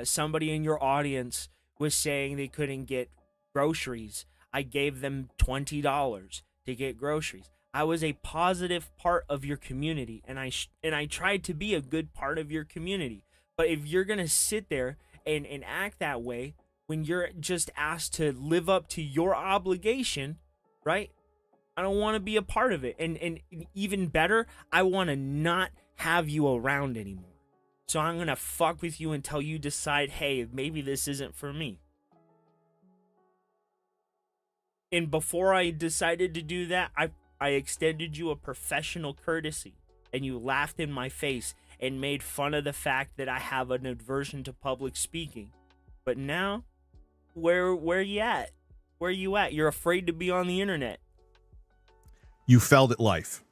somebody in your audience was saying they couldn't get groceries, I gave them $20 to get groceries. I was a positive part of your community, and I tried to be a good part of your community. But if you're going to sit there and act that way when you're just asked to live up to your obligation, right? I don't want to be a part of it. And even better, I want to not have you around anymore. So I'm going to fuck with you until you decide, hey, maybe this isn't for me. And before I decided to do that, I extended you a professional courtesy, and you laughed in my face and made fun of the fact that I have an aversion to public speaking. But now, where you at? Where you at? You're afraid to be on the internet. You failed at life.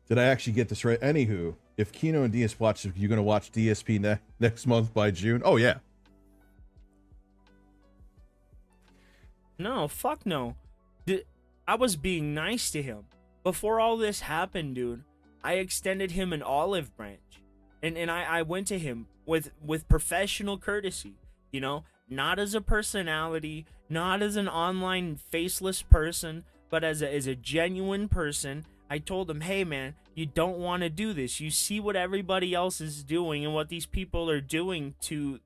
Did I actually get this right? Anywho, if Kino and DS watch, you're going to watch DSP next month by June? Oh, yeah. No, fuck no. I was being nice to him. Before all this happened, dude, I extended him an olive branch. And I went to him with professional courtesy, you know, not as a personality, not as an online faceless person, but as a genuine person. I told him, hey man, you don't want to do this. You see what everybody else is doing and what these people are doing to,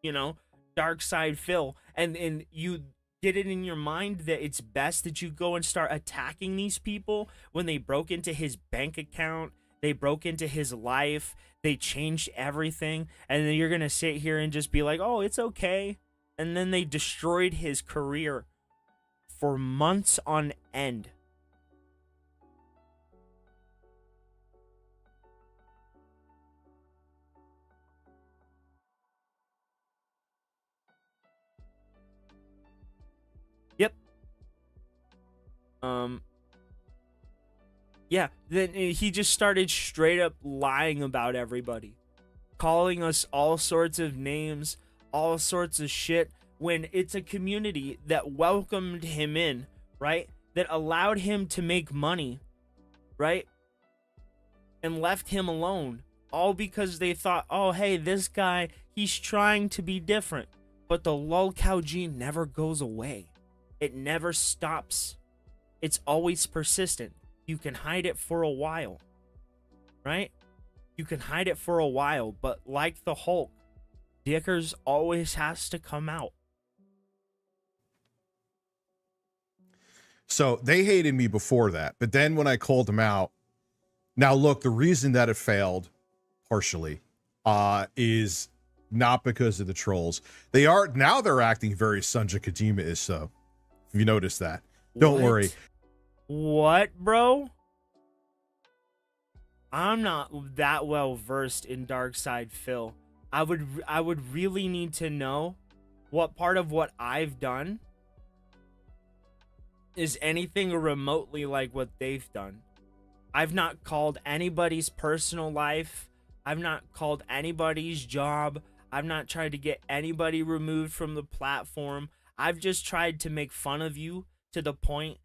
you know, DarkSydeDrill, and you get it in your mind that it's best that you go and start attacking these people when they broke into his bank account, they broke into his life, they changed everything, and then you're gonna sit here and just be like, oh, it's okay. And then they destroyed his career for months on end. Yep. Yeah, then he just started straight up lying about everybody, calling us all sorts of names, all sorts of shit, when it's a community that welcomed him in, right? That allowed him to make money, right? And left him alone, all because they thought, oh, hey, this guy, he's trying to be different. But the lolcow gene never goes away. It never stops. It's always persistent. You can hide it for a while, right? You can hide it for a while, but like the Hulk, Dickers always has to come out. So they hated me before that, but then when I called them out, now look, the reason that it failed, partially, is not because of the trolls. Now they're acting very Sunja Kadima-ish, though. If you notice that. Don't worry. What, bro? I'm not that well versed in DarkSydeDrill. I would really need to know what part of what I've done is anything remotely like what they've done. I've not called anybody's personal life. I've not called anybody's job. I've not tried to get anybody removed from the platform. I've just tried to make fun of you to the point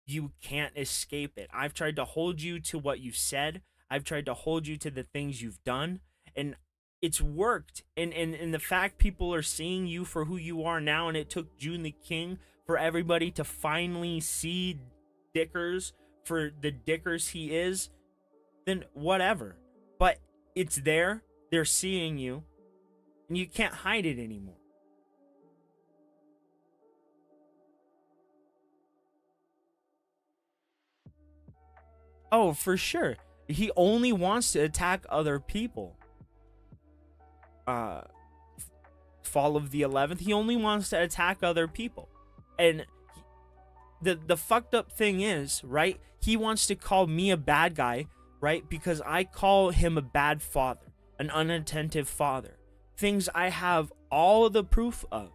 you can't escape it. I've tried to hold you to what you said. I've tried to hold you to the things you've done, and it's worked. And the fact people are seeing you for who you are now, and it took June the King for everybody to finally see Dickers for the Dickers he is, then whatever. But it's there. They're seeing you, and you can't hide it anymore. Oh, for sure. He only wants to attack other people. Fall of the 11th, he only wants to attack other people. And the fucked up thing is, right? He wants to call me a bad guy, right? Because I call him a bad father, an unattentive father. Things I have all the proof of.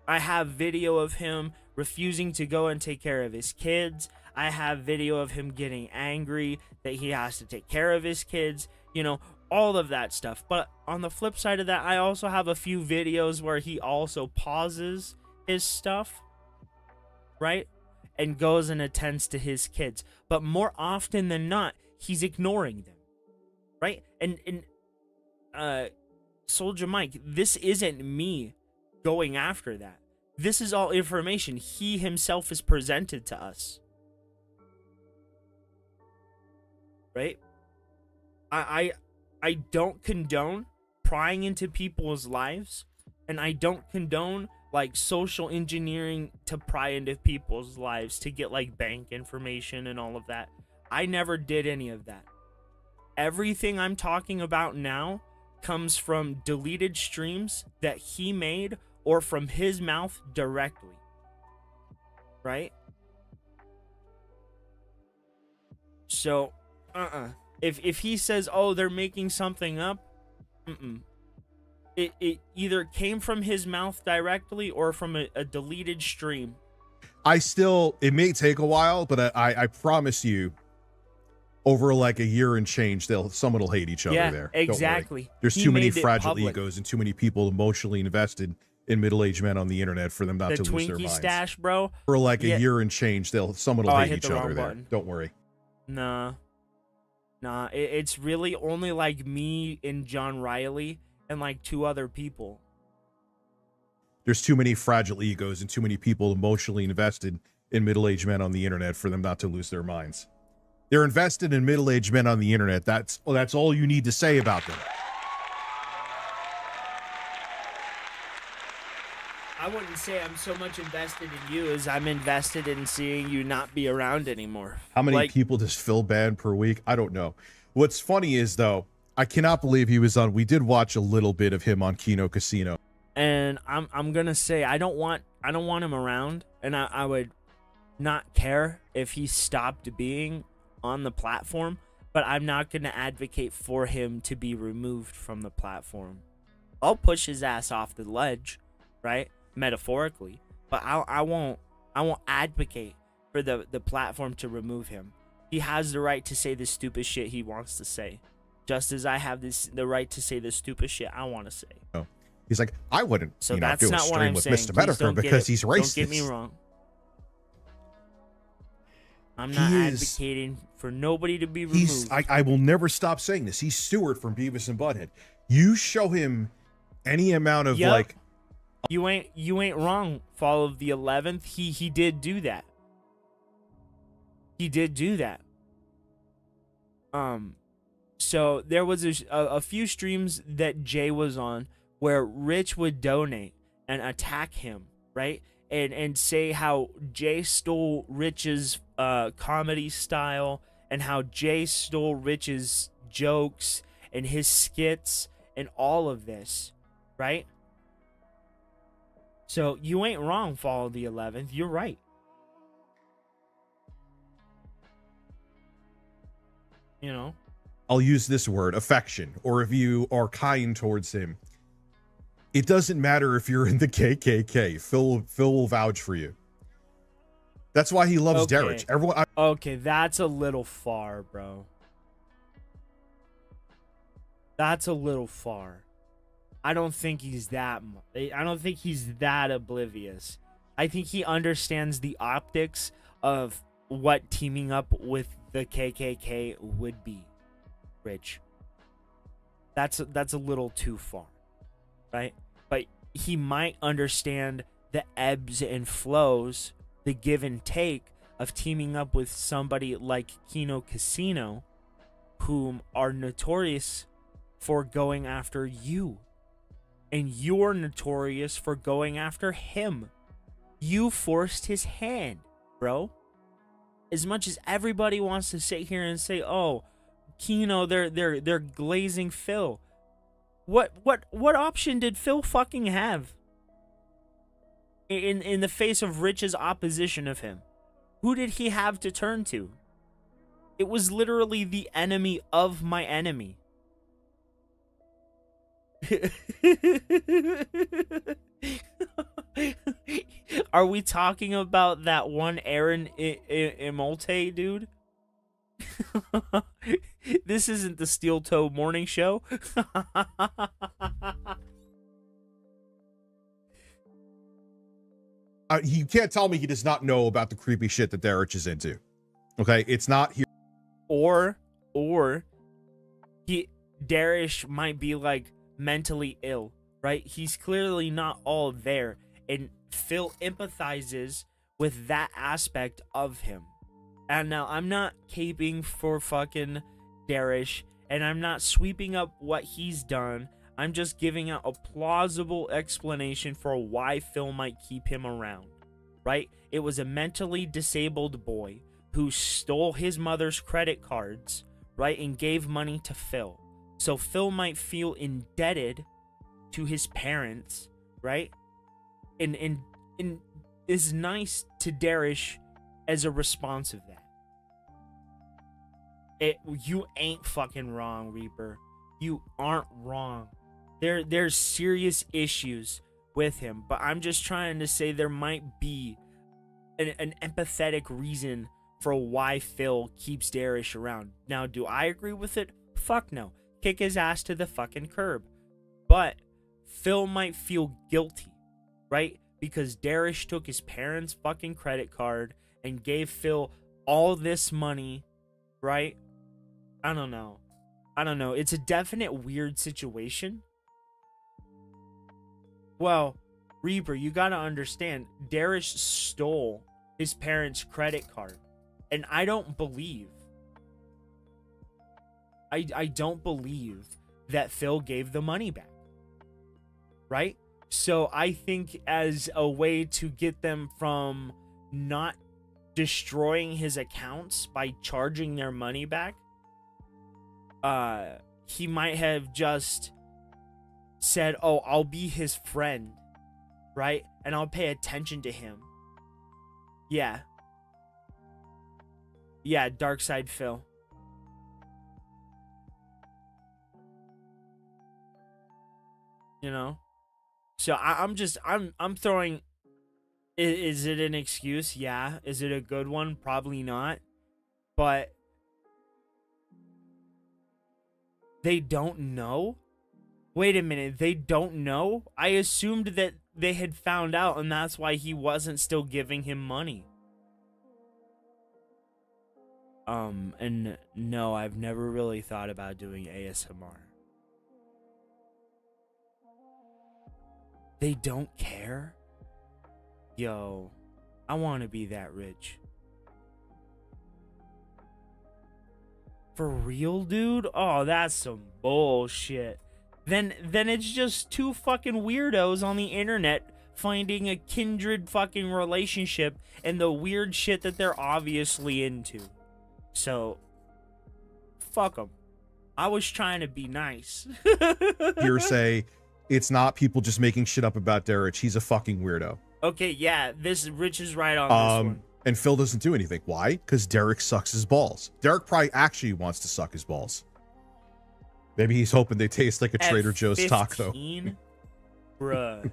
I have video of him refusing to go and take care of his kids. I have video of him getting angry that he has to take care of his kids, you know, all of that stuff. But on the flip side of that, I also have a few videos where he also pauses his stuff, right? And goes and attends to his kids. But more often than not, he's ignoring them, right? And Soldier Mike, this isn't me going after that. This is all information he himself has presented to us. Right? I don't condone prying into people's lives, and I don't condone like social engineering to pry into people's lives to get like bank information and all of that. I never did any of that. Everything I'm talking about now comes from deleted streams that he made or from his mouth directly. Right? So if he says, oh, they're making something up, it either came from his mouth directly or from a deleted stream. It may take a while, but I promise you, over like a year and change, someone will hate each other there. Exactly. There's too many fragile egos and too many people emotionally invested in middle-aged men on the internet for them not to lose their minds. The Twinkie stash, bro. For like a year and change, someone will hate each other there. Don't worry. Nah, it's really only like me and John Riley and like 2 other people. There's too many fragile egos and too many people emotionally invested in middle-aged men on the internet for them not to lose their minds. They're invested in middle-aged men on the internet. That's all you need to say about them. I wouldn't say I'm so much invested in you as I'm invested in seeing you not be around anymore. How many people does Phil ban per week? I don't know. What's funny is, though, I cannot believe he was on. We did watch a little bit of him on Kino Casino. And I'm gonna say I don't want him around, and I would not care if he stopped being on the platform, but I'm not gonna advocate for him to be removed from the platform. I'll push his ass off the ledge, right? Metaphorically, but I won't advocate for the platform to remove him. He has the right to say the stupid shit he wants to say, just as I have the right to say the stupid shit I want to say. Oh, he's like, I wouldn't do a stream with Mr. Metaphor because he's racist. Don't get me wrong. I'm not advocating for nobody to be removed. I will never stop saying this. He's Stewart from Beavis and Butthead. You show him any amount of like. You ain't wrong, Fall of the 11th. He did do that. He did do that. So there was a few streams that Jay was on where Rich would donate and attack him, right? And say how Jay stole Rich's comedy style and how Jay stole Rich's jokes and his skits and all of this, right? So you ain't wrong, Fall of the 11th. You're right. You know? I'll use this word, affection, or if you are kind towards him. It doesn't matter if you're in the KKK. Phil will vouch for you. That's why he loves Derek. Okay, that's a little far, bro. That's a little far. I don't think he's that. I don't think he's that oblivious. I think he understands the optics of what teaming up with the KKK would be, Rich. That's a little too far, right? But he might understand the ebbs and flows, the give and take of teaming up with somebody like Kino Casino, whom are notorious for going after you. And you're notorious for going after him. You forced his hand, bro. As much as everybody wants to sit here and say, "Oh, Kino, they're glazing Phil." What option did Phil fucking have? In the face of Rich's opposition of him, who did he have to turn to? It was literally the enemy of my enemy. Are we talking about that one Aaron Imolte, dude? This isn't the Steel Toe Morning Show. You can't tell me he does not know about the creepy shit that Derek is into. Okay, it's not here. Or Darish might be like mentally ill, right? He's clearly not all there, and Phil empathizes with that aspect of him. And now I'm not caping for fucking Darish, and I'm not sweeping up what he's done. I'm just giving out a plausible explanation for why Phil might keep him around, right? It was a mentally disabled boy who stole his mother's credit cards, right, and gave money to Phil. So Phil might feel indebted to his parents, right? And is nice to Darish as a response of that. You ain't fucking wrong, Reaper. You aren't wrong. There's serious issues with him, but I'm just trying to say there might be an empathetic reason for why Phil keeps Darish around. Now, do I agree with it? Fuck no. Kick his ass to the fucking curb. But Phil might feel guilty, right? Because Darish took his parents' fucking credit card and gave Phil all this money, right? I don't know. It's a definite weird situation. Well, Reaper, you gotta understand, Darish stole his parents' credit card. And I don't believe that Phil gave the money back. Right? So I think as a way to get them from not destroying his accounts by charging their money back, he might have just said, "Oh, I'll be his friend, right? And I'll pay attention to him." Yeah, Dark Side Phil. You know? So I'm throwing, is it an excuse? Yeah. Is it a good one? Probably not. But they don't know? Wait a minute, they don't know? I assumed that they had found out, and that's why he wasn't still giving him money. And no, I've never really thought about doing ASMR. They don't care? Yo, I want to be that rich. For real, dude? Oh, that's some bullshit. Then it's just two fucking weirdos on the internet finding a kindred fucking relationship and the weird shit that they're obviously into. So, fuck them. I was trying to be nice. Hearsay. It's not people just making shit up about Derek. He's a fucking weirdo. Okay, yeah, Rich is right on this one. And Phil doesn't do anything. Why? Because Derek sucks his balls. Derek probably actually wants to suck his balls. Maybe he's hoping they taste like a Trader Joe's 15? taco. Bruh.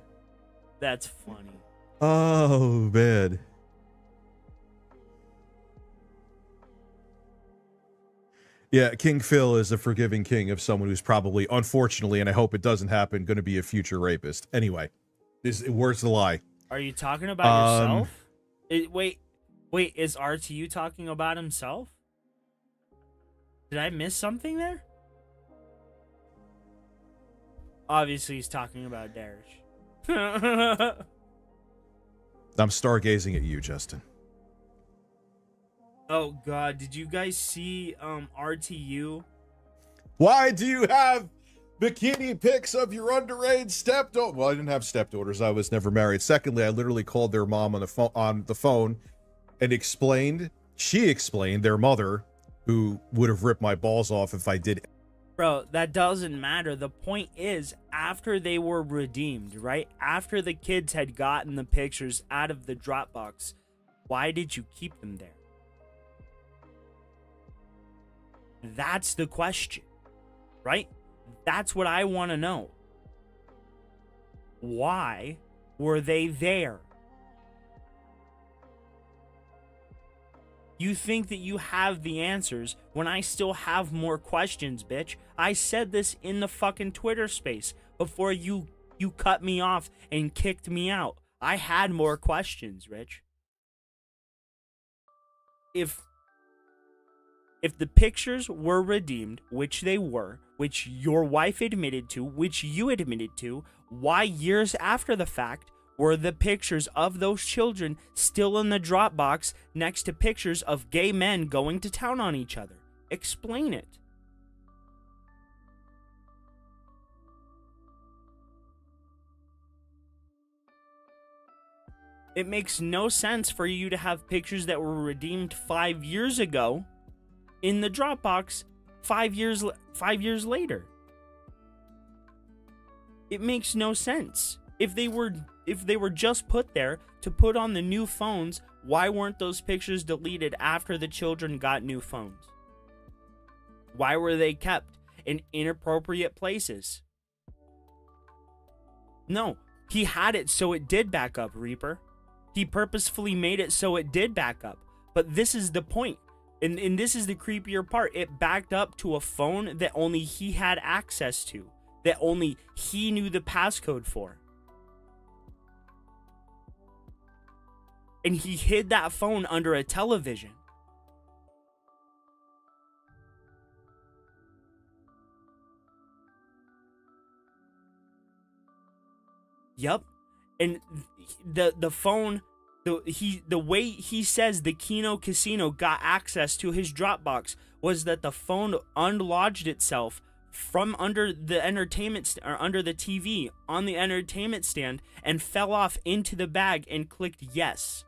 That's funny. Oh, man. Yeah, King Phil is a forgiving king of someone who's probably, unfortunately, and I hope it doesn't happen, going to be a future rapist. Anyway, where's the lie? Are you talking about yourself? Wait, Wait, is RTU talking about himself? Did I miss something there? Obviously, he's talking about Darish. I'm stargazing at you, Justin. Oh God, did you guys see RTU? Why do you have bikini pics of your underage stepdaughter? Well, I didn't have stepdaughters. I was never married. Secondly, I literally called their mom on the phone and explained. She explained their mother, who would have ripped my balls off if I did. Bro, that doesn't matter. The point is, after they were redeemed, right? After the kids had gotten the pictures out of the Dropbox, why did you keep them there? That's the question, right? That's what I want to know. Why were they there? You think that you have the answers when I still have more questions, bitch. I said this in the fucking Twitter space before you cut me off and kicked me out. I had more questions, Rich. If the pictures were redeemed, which they were, which your wife admitted to, which you admitted to, why years after the fact were the pictures of those children still in the Dropbox next to pictures of gay men going to town on each other? Explain it. It makes no sense for you to have pictures that were redeemed 5 years ago in the Dropbox 5 years later. It makes no sense. If they were just put there to put on the new phones, why weren't those pictures deleted after the children got new phones? Why were they kept in inappropriate places? No, he had it so it did back up, Reaper. He purposefully made it so it did back up. But this is the point. And this is the creepier part. It backed up to a phone that only he had access to. That only he knew the passcode for. And he hid that phone under a television. Yup. And the phone, the way he says the Kino Casino got access to his Dropbox was that the phone unlodged itself from under the or under the TV on the entertainment stand and fell off into the bag and clicked yes.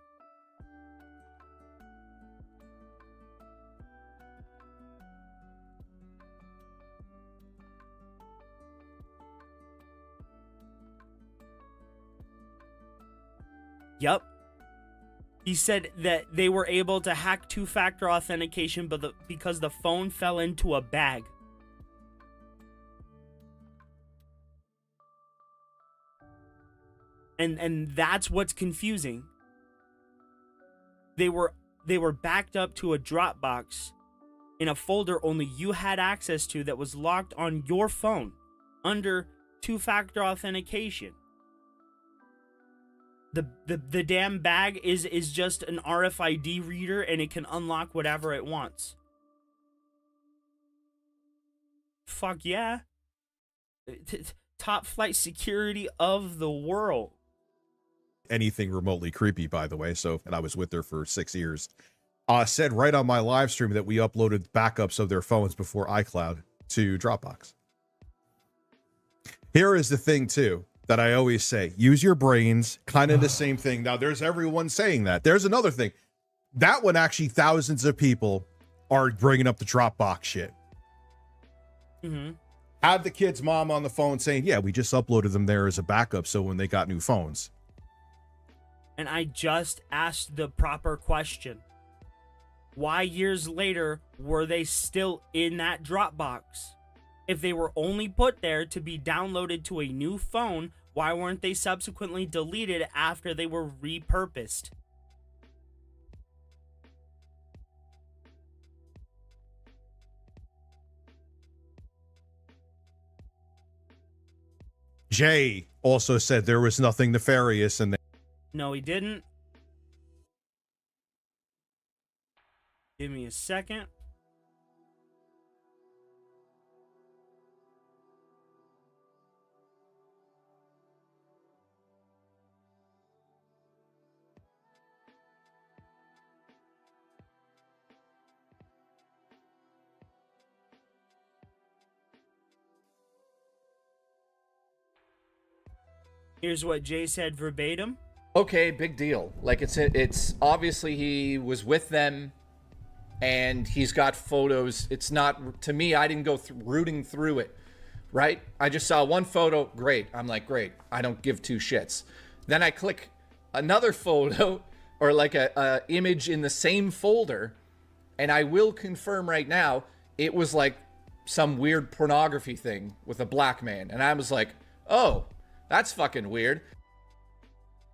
Yup. He said that they were able to hack two-factor authentication because the phone fell into a bag. And that's what's confusing. They were backed up to a Dropbox in a folder only you had access to that was locked on your phone under two-factor authentication. The damn bag is just an RFID reader and it can unlock whatever it wants. Fuck yeah. Top flight security of the world. Anything remotely creepy, by the way. So, and I was with her for 6 years. Said right on my live stream that we uploaded backups of their phones before iCloud to Dropbox. Here is the thing too that I always say, use your brains, kind of the same thing. Now there's everyone saying that. There's another thing. That one actually thousands of people are bringing up the Dropbox shit. Mm-hmm. Had the kid's mom on the phone saying, yeah, we just uploaded them there as a backup so when they got new phones. And I just asked the proper question. Why years later were they still in that Dropbox? If they were only put there to be downloaded to a new phone, why weren't they subsequently deleted after they were repurposed? Jay also said there was nothing nefarious in there. No, he didn't. Give me a second. Here's what Jay said verbatim. Okay, big deal. Like it's obviously he was with them and he's got photos. It's not, to me, I didn't go rooting through it, right? I just saw one photo, great. I'm like, great. I don't give two shits. Then I click another photo or like a image in the same folder, and I will confirm right now, it was like some weird pornography thing with a black man. And I was like, oh, that's fucking weird.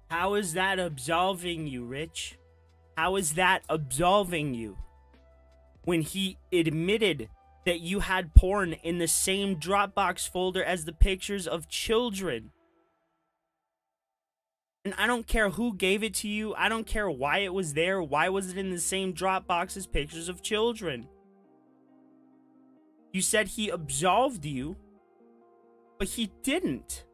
How is that absolving you, Rich? How is that absolving you? When he admitted that you had porn in the same Dropbox folder as the pictures of children. And I don't care who gave it to you. I don't care why it was there. Why was it in the same Dropbox as pictures of children? You said he absolved you, but he didn't.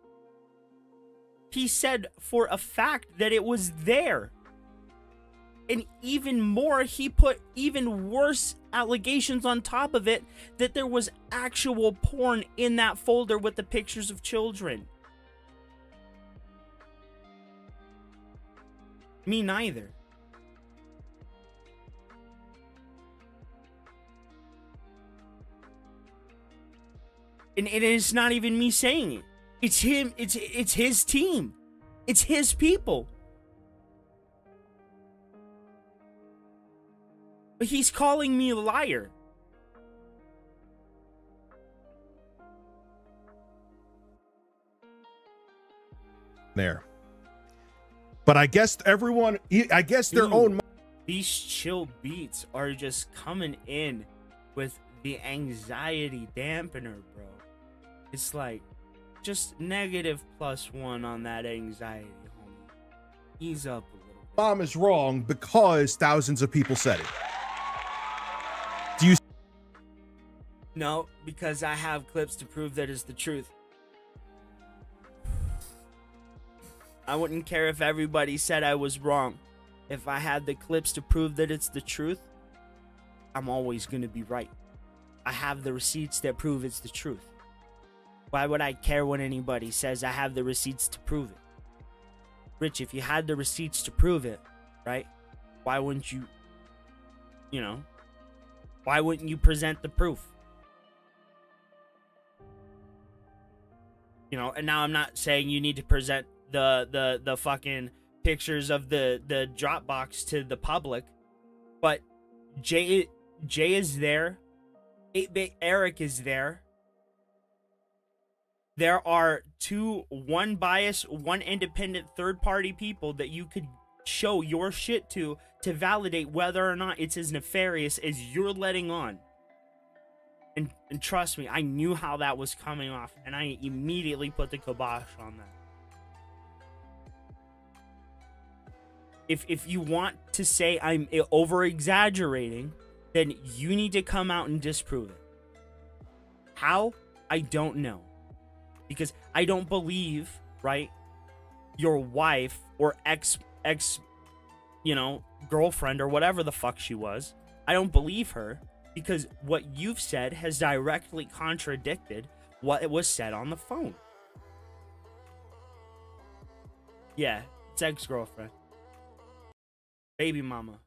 He said for a fact that it was there. And even more, he put even worse allegations on top of it, that there was actual porn in that folder with the pictures of children. Me neither. And it's not even me saying it. It's him. It's his team. It's his people. But he's calling me a liar. There. But I guess everyone, I guess their own. These chill beats are just coming in with the anxiety dampener, bro. It's like just -+1 on that anxiety, homie. Ease up a little. Mom is wrong because thousands of people said it. Do you? No, because I have clips to prove that it's the truth. I wouldn't care if everybody said I was wrong. If I had the clips to prove that it's the truth, I'm always going to be right. I have the receipts that prove it's the truth. Why would I care what anybody says? I have the receipts to prove it. Rich, if you had the receipts to prove it, right? Why wouldn't you, why wouldn't you present the proof? And now I'm not saying you need to present the fucking pictures of the Dropbox to the public, but Jay is there. 8-Bit Eric is there. There are one biased, one independent third-party people that you could show your shit to validate whether or not it's as nefarious as you're letting on. And trust me, I knew how that was coming off, and I immediately put the kibosh on that. If you want to say I'm over-exaggerating, then you need to come out and disprove it. How? I don't know. Because I don't believe, right, your wife or ex girlfriend or whatever the fuck she was. I don't believe her because what you've said has directly contradicted what was said on the phone. Yeah, it's ex-girlfriend. Baby mama.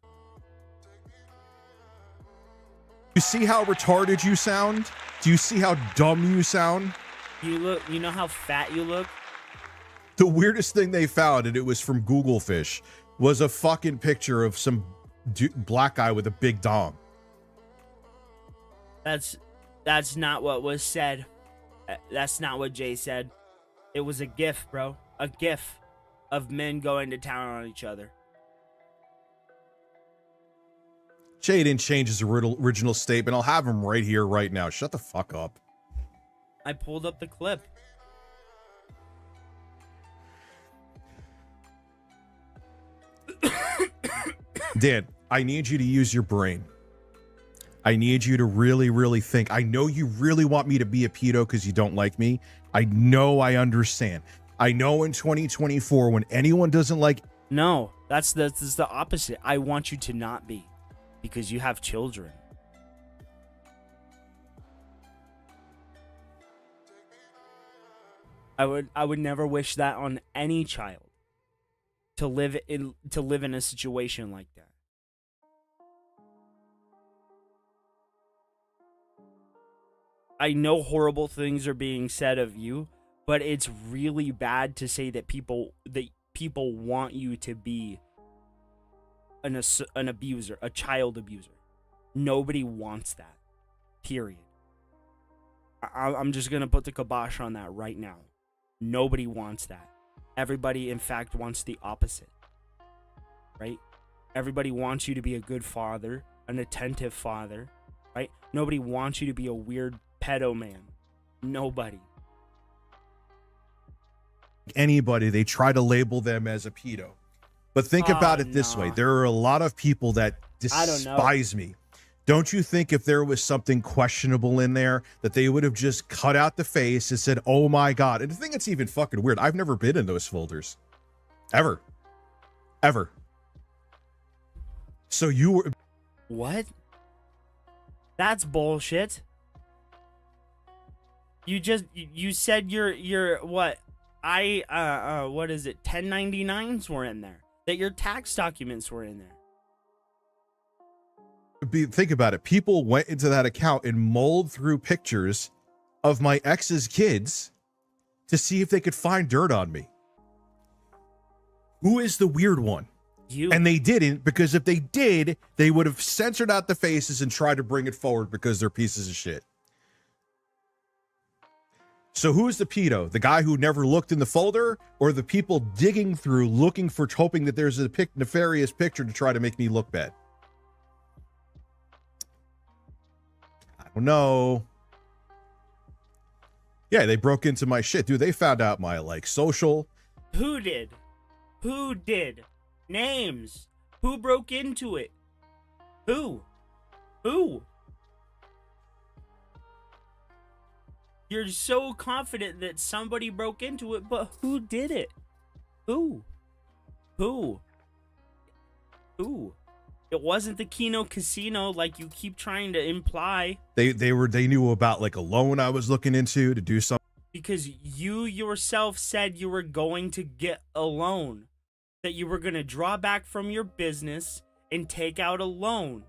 You see how retarded you sound? Do you see how dumb you sound? You know how fat you look? The weirdest thing they found, and it was from Google Fish, was a fucking picture of some black guy with a big dong. That's not what was said. That's not what Jay said. It was a gif, bro. A gif of men going to town on each other. Jay didn't change his original statement. I'll have him right here, right now. Shut the fuck up. I pulled up the clip. Dan, I need you to use your brain. I need you to really, really think. I know you really want me to be a pedo because you don't like me. I know, I understand. I know in 2024, when anyone doesn't like... No, that's the opposite. I want you to not be, because you have children. I would never wish that on any child, to live in a situation like that. I know horrible things are being said of you, but it's really bad to say that people want you to be an abuser, a child abuser. Nobody wants that. Period. I'm just gonna put the kibosh on that right now. Nobody wants that. Everybody, in fact, wants the opposite. Right? Everybody wants you to be a good father, an attentive father. Right? Nobody wants you to be a weird pedo man. Nobody. Anybody, they try to label them as a pedo. But think about it this way. There are a lot of people that despise me. Don't you think if there was something questionable in there that they would have just cut out the face and said, oh my God. And the thing that's even fucking weird, I've never been in those folders. Ever. Ever. So you were... What? That's bullshit. You said your what? What is it? 1099s were in there. That your tax documents were in there. Think about it. People went into that account and mulled through pictures of my ex's kids to see if they could find dirt on me. Who is the weird one? You. And they didn't, because if they did, they would have censored out the faces and tried to bring it forward because they're pieces of shit. So who's the pedo? The guy who never looked in the folder, or the people digging through looking for, hoping that there's a nefarious picture to try to make me look bad? I don't know. Yeah, they broke into my shit. Dude, they found out my, like, social. Who did? Who did? Names. Who broke into it? Who? Who? You're so confident that somebody broke into it, but who did it? Who? Who? Who? It wasn't the Keno Casino like you keep trying to imply. They knew about like a loan I was looking into to do something. Because you yourself said you were going to get a loan. That you were going to draw back from your business and take out a loan.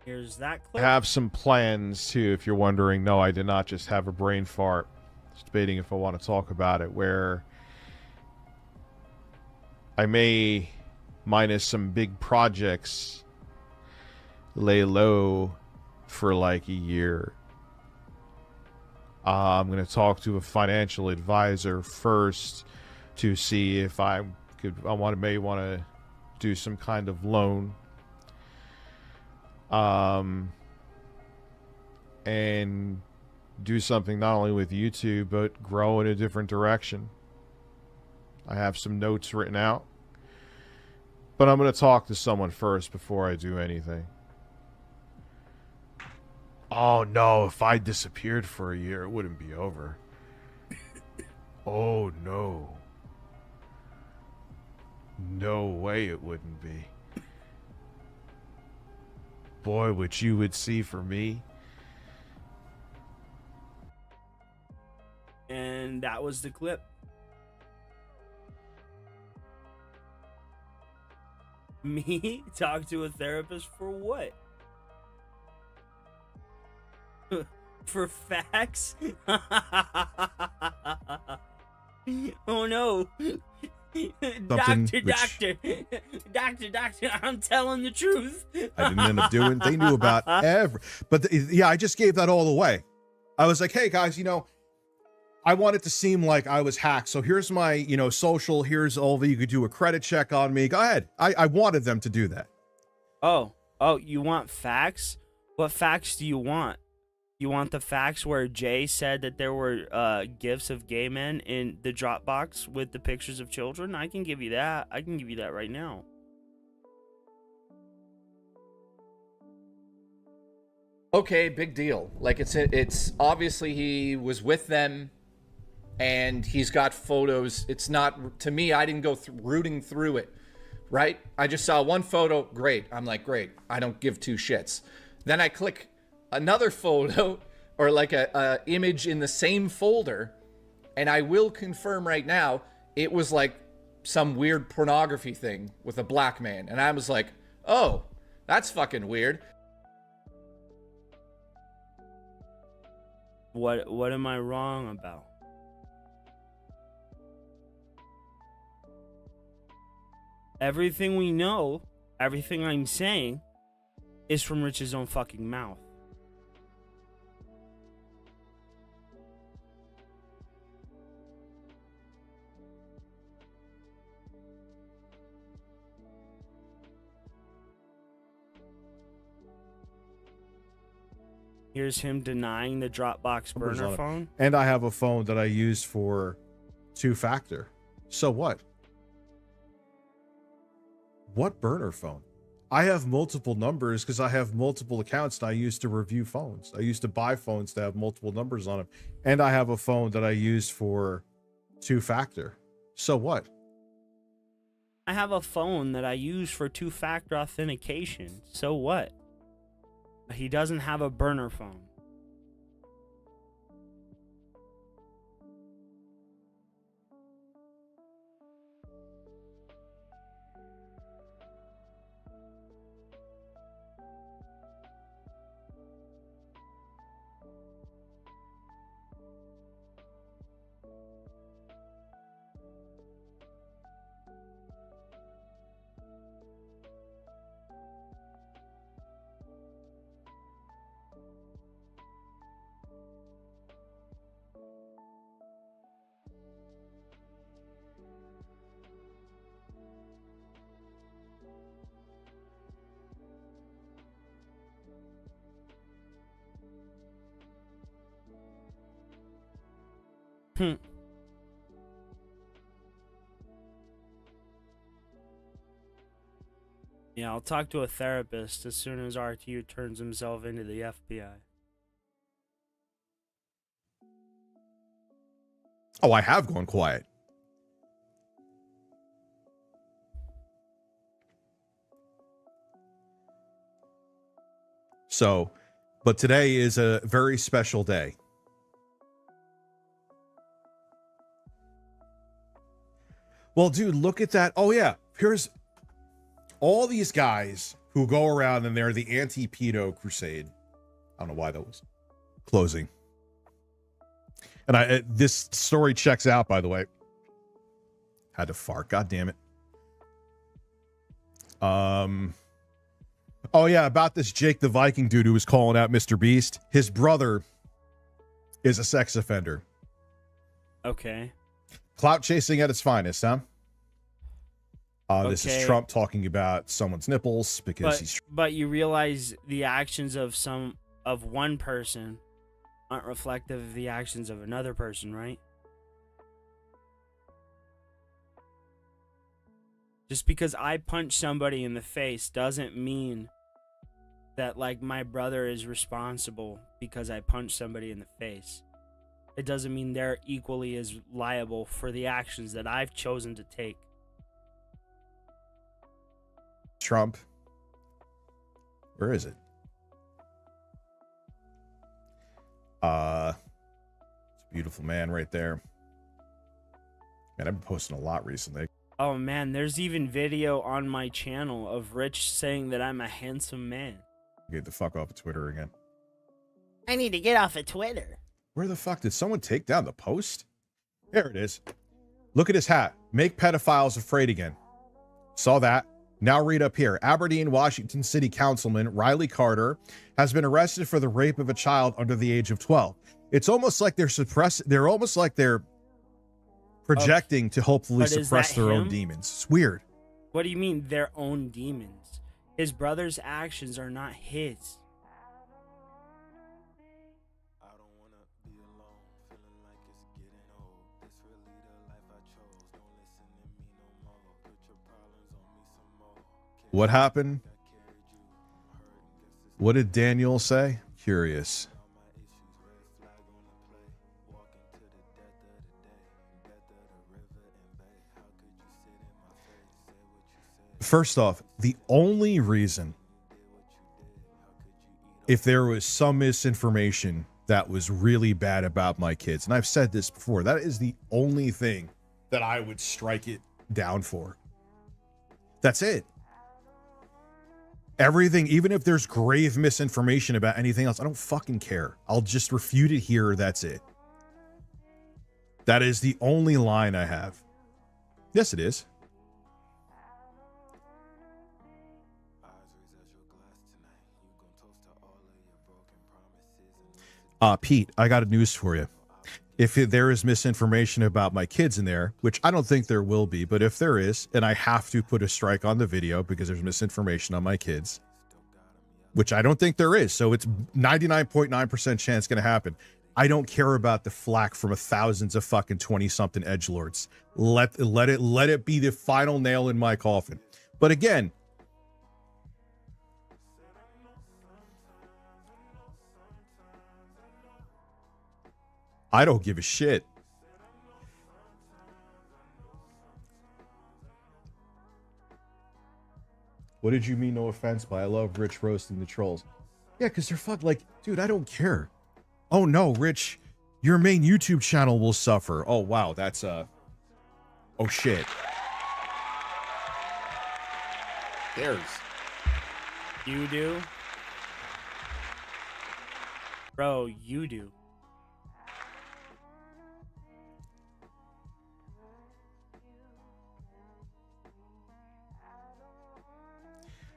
Here's that clip. I have some plans too, if you're wondering. No, I did not just have a brain fart. Just debating if I want to talk about it, where I may, minus some big projects, lay low for like a year. I'm going to talk to a financial advisor first to see if may want to do some kind of loan. And do something not only with YouTube, but grow in a different direction. I have some notes written out, but I'm going to talk to someone first before I do anything. Oh no, if I disappeared for a year, it wouldn't be over. Oh no. No way it wouldn't be. Boy, what you would see for me. And that was the clip. Me talk to a therapist for what? For facts? Oh no. Doctor, I'm telling the truth. I didn't end up doing. They knew about every. But yeah, I just gave that all away. I was like, hey guys, you know, I want it to seem like I was hacked. So here's my, you know, social. Here's all that you could do a credit check on me. Go ahead. I wanted them to do that. Oh, you want facts? What facts do you want? You want the facts where Jay said that there were gifts of gay men in the Dropbox with the pictures of children? I can give you that. I can give you that right now. Okay, big deal. Like it's obviously he was with them and he's got photos. It's not, to me, I didn't go rooting through it, right? I just saw one photo, great. I'm like, great. I don't give two shits. Then I click another photo or like a image in the same folder, and I will confirm right now, it was like some weird pornography thing with a black man. And I was like, oh, that's fucking weird. What am I wrong about? Everything we know, everything I'm saying, is from Rich's own fucking mouth. Here's him denying the Dropbox burner phone. And I have a phone that I use for two-factor. So what? What burner phone? I have multiple numbers because I have multiple accounts and I used to review phones. I used to buy phones that have multiple numbers on them. And I have a phone that I use for two-factor. So what? I have a phone that I use for two-factor authentication. So what? He doesn't have a burner phone. Yeah, I'll talk to a therapist as soon as RTU turns himself into the FBI. Oh, I have gone quiet. So, but today is a very special day. Well, dude, look at that. Oh, yeah. Here's all these guys who go around and they're the anti-pedo crusade. I don't know why that was closing. And this story checks out, by the way. Had to fart. God damn it. Oh, yeah. About this Jake the Viking dude who was calling out Mr. Beast. His brother is a sex offender. Okay. Clout chasing at its finest, huh? This is Trump talking about someone's nipples because But you realize the actions of one person aren't reflective of the actions of another person, right? Just because I punch somebody in the face doesn't mean that, like, my brother is responsible because I punched somebody in the face. It doesn't mean they're equally as liable for the actions that I've chosen to take. Trump. Where is it? It's a beautiful man right there. Man, I've been posting a lot recently. Oh man, there's even video on my channel of Rich saying that I'm a handsome man. Get the fuck off of Twitter again. I need to get off of Twitter. Where the fuck did someone take down the post? There it is. Look at his hat. Make pedophiles afraid again. Saw that. Now read up here. Aberdeen, Washington City Councilman Riley Carter has been arrested for the rape of a child under the age of 12. It's almost like they're almost like they're projecting to hopefully suppress their own demons. It's weird. What do you mean their own demons? His brother's actions are not his. What happened? What did Daniel say? Curious. First off, the only reason, if there was some misinformation that was really bad about my kids, and I've said this before, that is the only thing that I would strike it down for. That's it. Everything, even if there's grave misinformation about anything else, I don't fucking care. I'll just refute it here. That's it. That is the only line I have. Yes, it is. Pete, I got a news for you. If there is misinformation about my kids in there, which I don't think there will be, but if there is, and I have to put a strike on the video because there's misinformation on my kids, which I don't think there is, so it's 99.9% chance going to happen. I don't care about the flack from thousands of fucking 20-something edgelords. Let it be the final nail in my coffin. But again, I don't give a shit. What did you mean no offense by? I love Rich roasting the trolls. Yeah, because they're fucked. Like, dude, I don't care. Oh no, Rich, your main YouTube channel will suffer. Oh wow, that's oh shit. There's. You do? Bro, you do.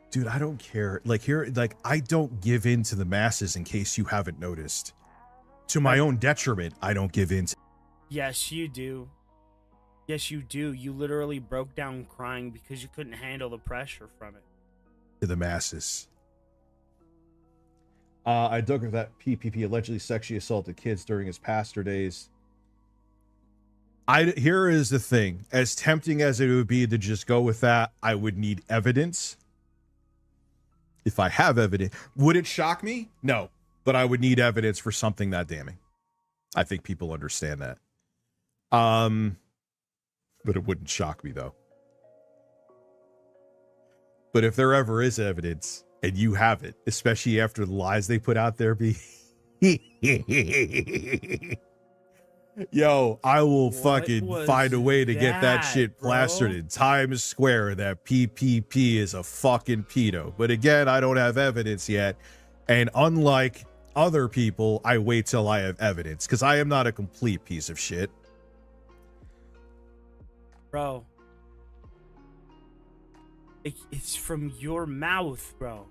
Dude, I don't care. Like here, like I don't give in to the masses in case you haven't noticed. To my own detriment, I don't give in to. Yes, you do. Yes, you do. You literally broke down crying because you couldn't handle the pressure from it. To the masses. I dug her that PPP allegedly sexually assaulted kids during his pastor days. Here is the thing. As tempting as it would be to just go with that, I would need evidence. If I have evidence, would it shock me? No, but I would need evidence for something that damning. I think people understand that. But it wouldn't shock me though. But if there ever is evidence and you have it, especially after the lies they put out there, yo, I will fucking find a way to get that shit plastered in Times Square that PPP is a fucking pedo. But again, I don't have evidence yet. And unlike other people, I wait till I have evidence because I am not a complete piece of shit. Bro. It's from your mouth, bro.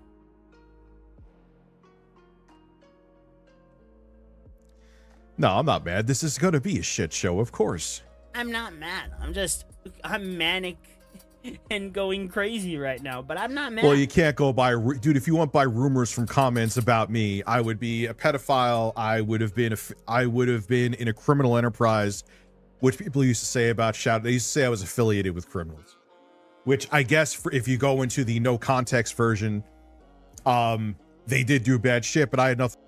No, I'm not mad. This is going to be a shit show, of course. I'm not mad. I'm manic and going crazy right now, but I'm not mad. Well, you can't go by, dude. If you went by rumors from comments about me, I would be a pedophile. I would have been in a criminal enterprise, which people used to say about Shadow. They used to say I was affiliated with criminals, which I guess if you go into the no context version, they did do bad shit, but I had nothing.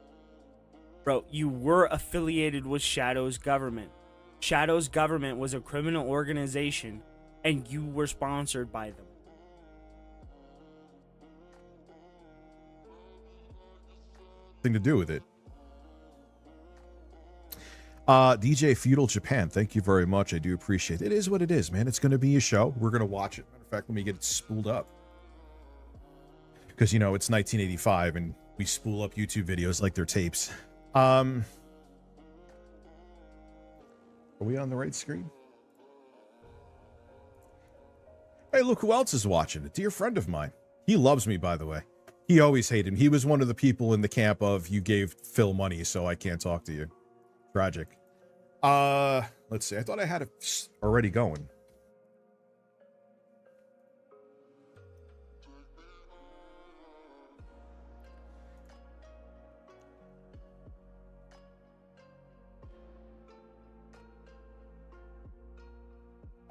Bro, you were affiliated with Shadow's government. Shadow's government was a criminal organization, and you were sponsored by them. Thing to do with it. DJ Feudal Japan, thank you very much. I do appreciate it. It is what it is, man. It's going to be a show. We're going to watch it. Matter of fact, let me get it spooled up. Because, you know, it's 1985, and we spool up YouTube videos like they're tapes. Are we on the right screen? Hey, look who else is watching. A dear friend of mine. He loves me, by the way. He always hated me. He was one of the people in the camp of, you gave Phil money, so I can't talk to you. Tragic. Let's see. I thought I had it already going.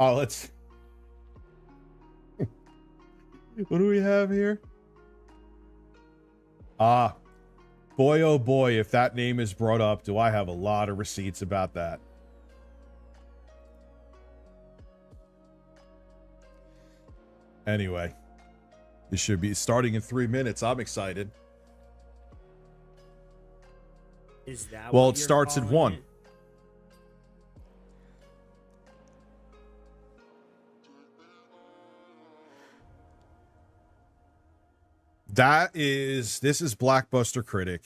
Oh, let's... What do we have here? Boy, oh boy, if that name is brought up, do I have a lot of receipts about that. Anyway, this should be starting in 3 minutes. I'm excited. Is that Well, what it you're starts at calling 1. it? This is Blackbuster Critic.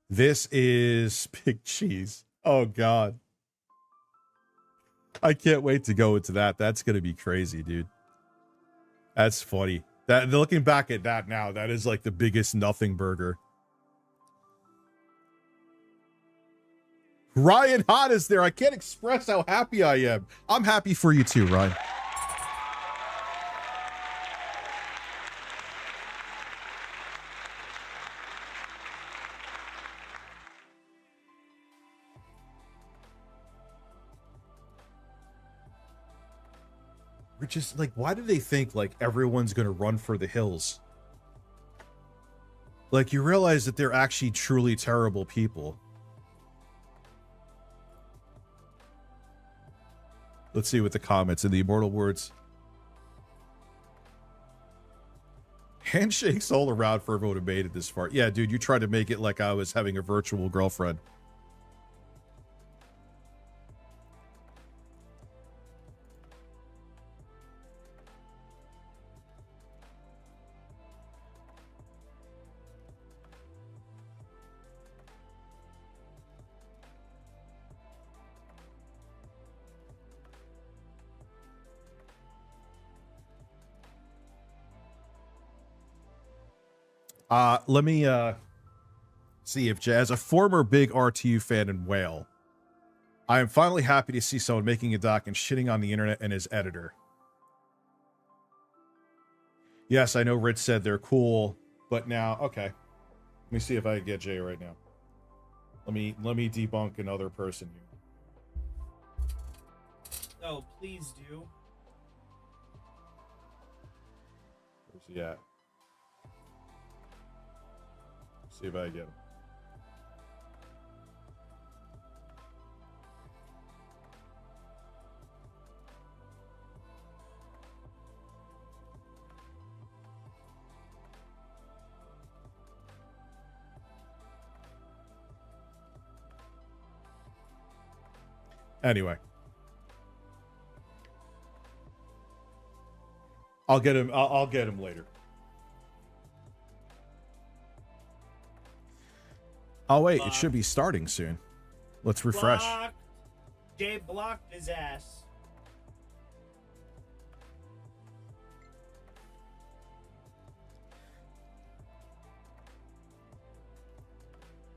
This is Big Cheese. Oh, God. I can't wait to go into that. That's going to be crazy, dude. That's funny. That looking back at that now, that is like the biggest nothing burger. Ryan Hot is there. I can't express how happy I am. I'm happy for you too, Ryan. We're just like, why do they think like everyone's gonna run for the hills? Like, you realize that they're actually truly terrible people. Let's see what the comments in the immortal words. Handshakes all around for everyone who made it this far. Yeah, dude, you tried to make it like I was having a virtual girlfriend. Let me see if, as a former big RTU fan in Whale, I am finally happy to see someone making a doc and shitting on the internet and his editor. Yes, I know Rich said they're cool, but now, okay. Let me see if I can get Jay right now. Let me debunk another person here. Oh, please do. Where's he at? See if I get him. Anyway, I'll get him. I'll get him later. Oh, wait, it should be starting soon. Let's refresh. Blocked. Jay blocked his ass.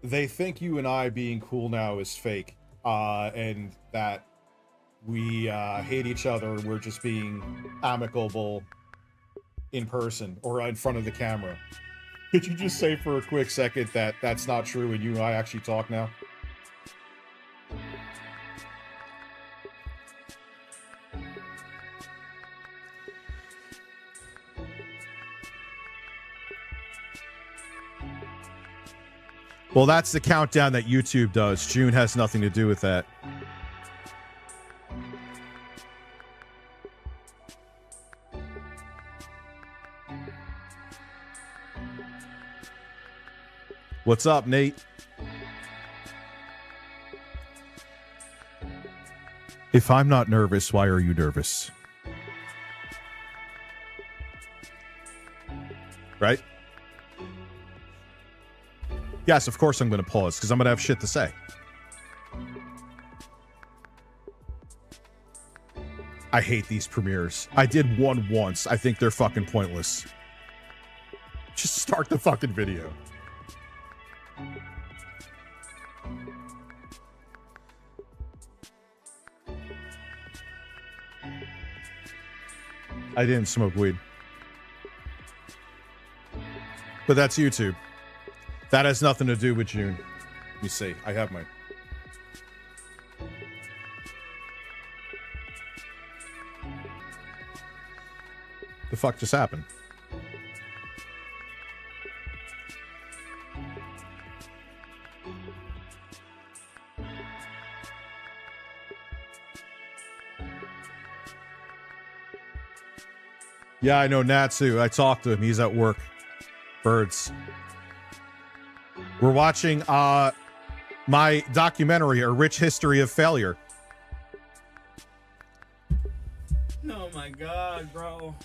They think you and I being cool now is fake, and that we hate each other. We're just being amicable in person or in front of the camera. Could you just say for a quick second that that's not true and you and I actually talk now? Well, that's the countdown that YouTube does. June has nothing to do with that. What's up, Nate? If I'm not nervous, why are you nervous? Right? Yes, of course I'm going to pause, because I'm going to have shit to say. I hate these premieres. I did one once. I think they're fucking pointless. Just start the fucking video. I didn't smoke weed. But that's YouTube. That has nothing to do with June. Let me see. I have my... The fuck just happened? Yeah, I know Natsu. I talked to him. He's at work. Birds. We're watching my documentary, A Rich History of Failure. Oh my god, bro.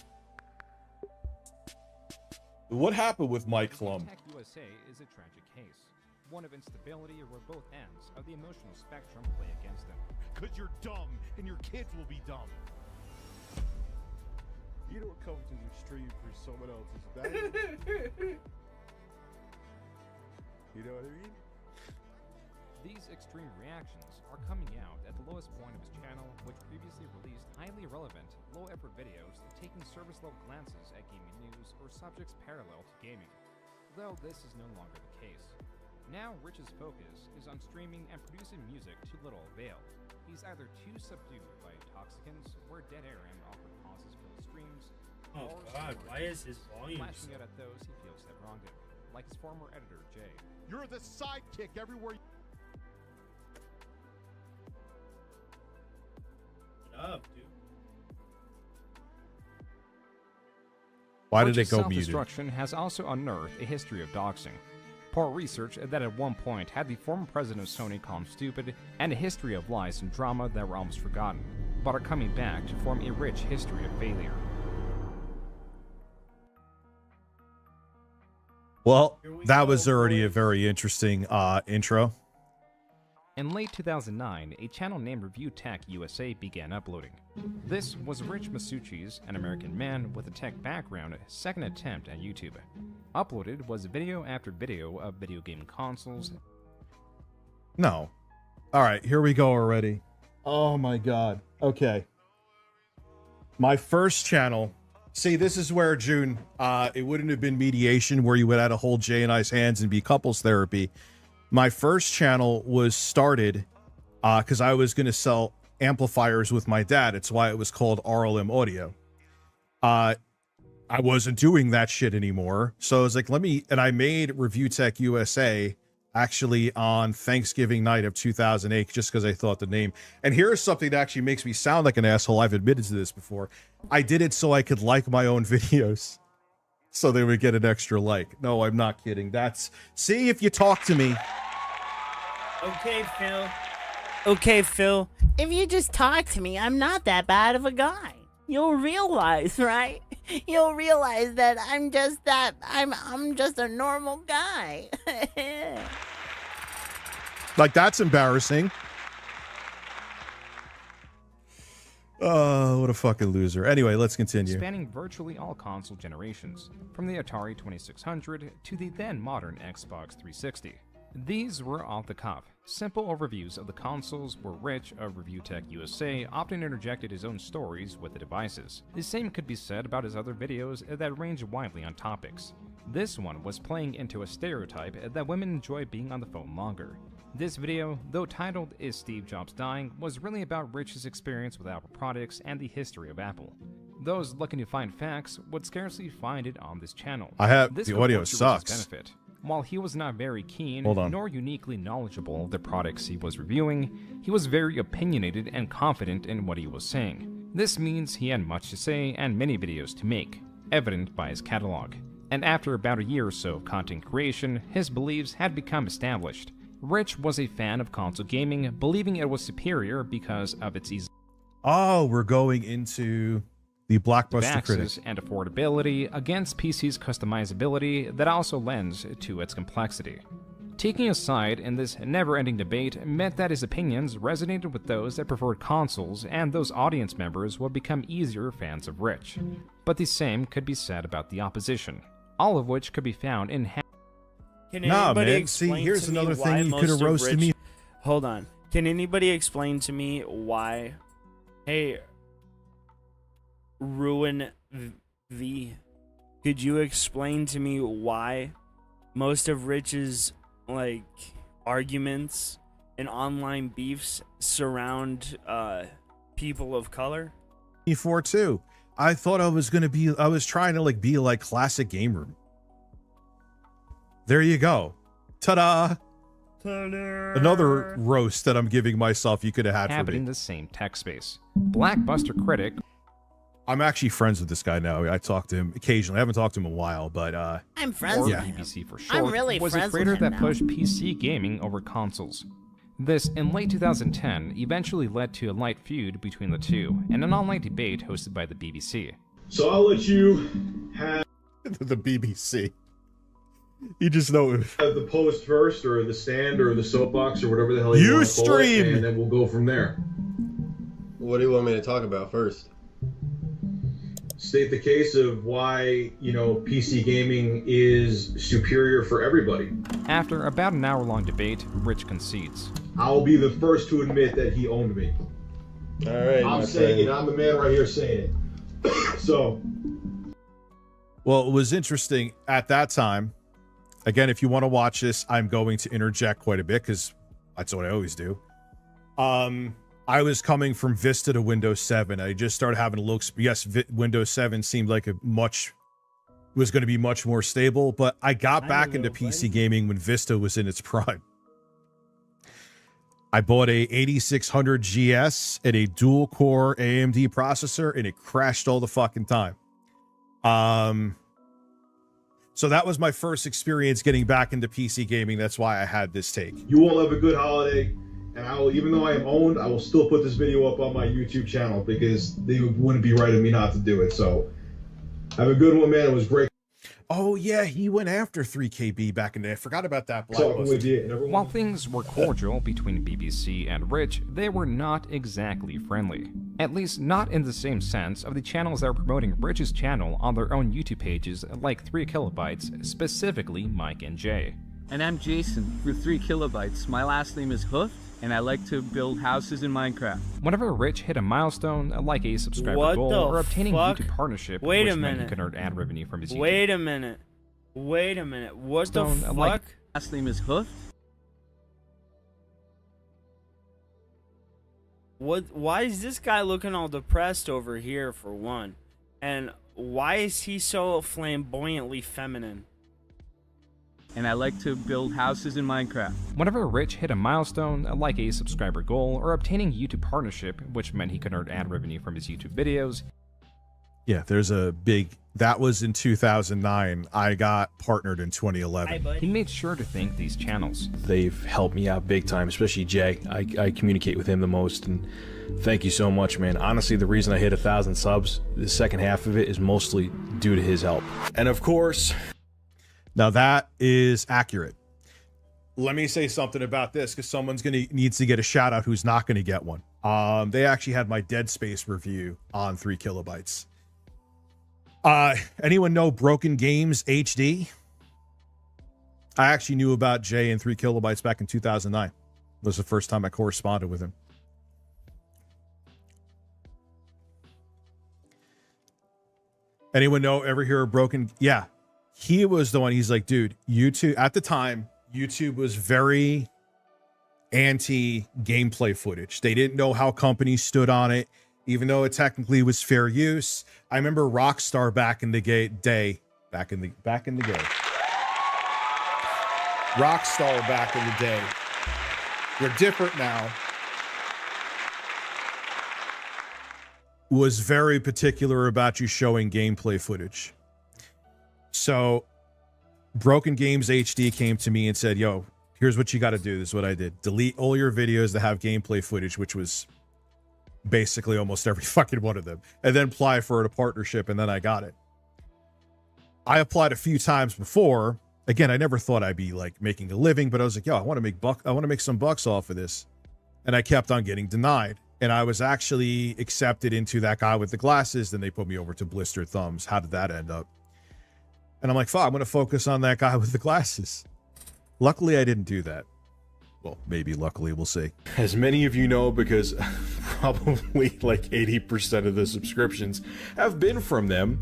What happened with Mike Klum? Tech USA is a tragic case. One of instability where both ends of the emotional spectrum play against them. Cause you're dumb and your kids will be dumb. You don't come to the stream for someone else's bad. You know what I mean? These extreme reactions are coming out at the lowest point of his channel, which previously released highly relevant, low-effort videos taking service-level glances at gaming news or subjects parallel to gaming, though this is no longer the case. Now Rich's focus is on streaming and producing music to little avail. He's either too subdued by intoxicants, where dead air and awkward pauses fill his streams, Oh or god, why is his volume flashing so... out at those he feels have wronged him, like his former editor, Jay. You're the sidekick everywhere. Shut up, dude. Why did it Rich's go muted? self-destruction has also unearthed a history of doxing. Poor research that at one point had the former president of Sony call him stupid, and a history of lies and drama that were almost forgotten, but are coming back to form a rich history of failure. Well, that was already a very interesting intro. In late 2009, a channel named Review Tech USA began uploading. This was Rich Masucci's, an American man with a tech background, second attempt at YouTube. Uploaded was video after video of video gaming consoles. No. All right, here we go already. Oh my god. Okay. My first channel. See, this is where June, it wouldn't have been mediation where you would have to hold Jay and I's hands and be couples therapy. My first channel was started because I was going to sell amplifiers with my dad. It's why it was called RLM Audio. I wasn't doing that shit anymore. So I was like, and I made Review Tech USA actually on Thanksgiving night of 2008, just because I thought the name. And here's something that actually makes me sound like an asshole. I've admitted to this before. I did it so I could like my own videos, so they would get an extra like. No, I'm not kidding. That's, see, if you talk to me. Okay, Phil. Okay, Phil. If you just talk to me, I'm not that bad of a guy. You'll realize, right? You'll realize that I'm just a normal guy. Like, that's embarrassing. Oh, what a fucking loser. Anyway, let's continue. Spanning virtually all console generations, from the Atari 2600 to the then modern Xbox 360. These were off the cuff, simple overviews of the consoles where Rich of Review Tech USA often interjected his own stories with the devices. The same could be said about his other videos that range widely on topics. This one was playing into a stereotype that women enjoy being on the phone longer. This video, though titled Is Steve Jobs Dying?, was really about Rich's experience with Apple products and the history of Apple. Those looking to find facts would scarcely find it on this channel. The audio sucks. Benefit. While he was not very keen Hold on. nor uniquely knowledgeable of the products he was reviewing, he was very opinionated and confident in what he was saying. This means he had much to say and many videos to make, evident by his catalog. And after about a year or so of content creation, his beliefs had become established. Rich was a fan of console gaming, believing it was superior because of its ease. Oh, we're going into the Blockbuster access critic. and affordability against PC's customizability that also lends to its complexity. Taking a side in this never-ending debate meant that his opinions resonated with those that preferred consoles, and those audience members would become easier fans of Rich. But the same could be said about the opposition, all of which could be found in Nah, man. See, here's another thing you could have roasted me. Hold on. Can anybody explain to me why? Hey, Ruin V. Could you explain to me why most of Rich's like arguments and online beefs surround people of color? Before too. I thought I was trying to like be like classic game room. There you go. Ta-da! Another roast that I'm giving myself you could have had for me. inhabiting the same tech space. Blackbuster critic. I'm actually friends with this guy now. I talk to him occasionally. I haven't talked to him in a while, but I'm friends or with him. BBC for short, I'm really was a friends with creator him that now. pushed PC gaming over consoles. This, in late 2010, eventually led to a light feud between the two, and an online debate hosted by the BBC. So I'll let you have the BBC. You just know the post first, or the stand, or the soapbox, or whatever the hell you want to call it, stream, and then we'll go from there. What do you want me to talk about first? State the case of why, PC gaming is superior for everybody. After about an hour-long debate, Rich concedes. I'll be the first to admit that he owned me. All right, I'm saying it. I'm the man right here saying it. So. Well, it was interesting at that time. Again, if you want to watch this, I'm going to interject quite a bit because that's what I always do. I was coming from Vista to Windows 7. I just started having a look. Yes, Windows 7 seemed like was going to be much more stable, but I got back into PC gaming when Vista was in its prime. I bought a 8600 GS and a dual core AMD processor, and it crashed all the fucking time. So that was my first experience getting back into PC gaming. That's why I had this take. You all have a good holiday, and I will, even though I am owned, I will still put this video up on my YouTube channel because they wouldn't be right of me not to do it. So have a good one, man. It was great. Oh yeah, he went after 3KB back in the day. I forgot about that. Talking with you. While things were cordial between BBC and Rich, they were not exactly friendly. At least not in the same sense of the channels that were promoting Rich's channel on their own YouTube pages like 3 Kilobytes, specifically Mike and Jay. And I'm Jason for 3 Kilobytes. My last name is Hoof, and I like to build houses in Minecraft. Whenever Rich hit a milestone, like a subscriber goal or obtaining YouTube partnership, which meant he could earn ad revenue from his YouTube. Wait a minute. What the fuck? Like, last name is Hoof. Why is this guy looking all depressed over here, for one? And why is he so flamboyantly feminine? And I like to build houses in Minecraft. Whenever Rich hit a milestone, like a subscriber goal or obtaining YouTube partnership, which meant he could earn ad revenue from his YouTube videos. Yeah, there's a big... That was in 2009. I got partnered in 2011. He made sure to thank these channels. They've helped me out big time, especially Jay. I communicate with him the most, and thank you so much, man. Honestly, the reason I hit 1,000 subs, the second half of it is mostly due to his help. And of course... Now that is accurate. Let me say something about this because someone's needs to get a shout out who's not going to get one. They actually had my Dead Space review on 3 Kilobytes. Anyone know Broken Games HD? I actually knew about Jay and 3 Kilobytes back in 2009. It was the first time I corresponded with him. Anyone ever hear of Broken? Yeah. He was the one. He's like, dude, YouTube at the time, YouTube was very anti gameplay footage. They didn't know how companies stood on it, even though it technically was fair use. I remember Rockstar back in the day. Rockstar back in the day. They're different now. Was very particular about you showing gameplay footage. So Broken Games HD came to me and said, yo, here's what you got to do. This is what I did. Delete all your videos that have gameplay footage, which was basically almost every fucking one of them, and then apply for a partnership. And then I got it. I applied a few times before Again, I never thought I'd be like making a living, but I was like, yo, I want to make some bucks off of this. And I kept on getting denied. And I was actually accepted into that guy with the glasses. Then they put me over to Blistered Thumbs. How did that end up? And I'm like, fuck, I'm going to focus on that guy with the glasses. Luckily, I didn't do that. Well, maybe luckily, we'll see. As many of you know, because probably like 80% of the subscriptions have been from them,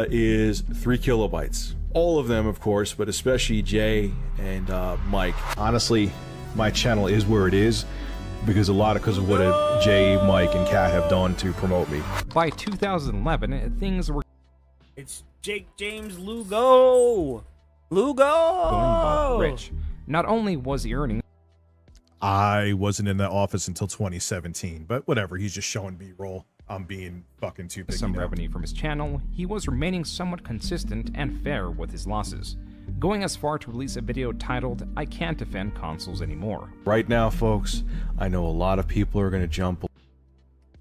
is 3 kilobytes. All of them, of course, but especially Jay and Mike. Honestly, my channel is where it is because of what Jay, Mike, and Kat have done to promote me. By 2011, things were... It's Jake James Lugo! Lugo! Going rich. Not only was he earning... I wasn't in the office until 2017, but whatever, he's just showing B-roll. I'm being fucking too big. Some revenue from his channel, he was remaining somewhat consistent and fair with his losses, going as far to release a video titled, I Can't Defend Consoles Anymore. Right now, folks, I know a lot of people are going to jump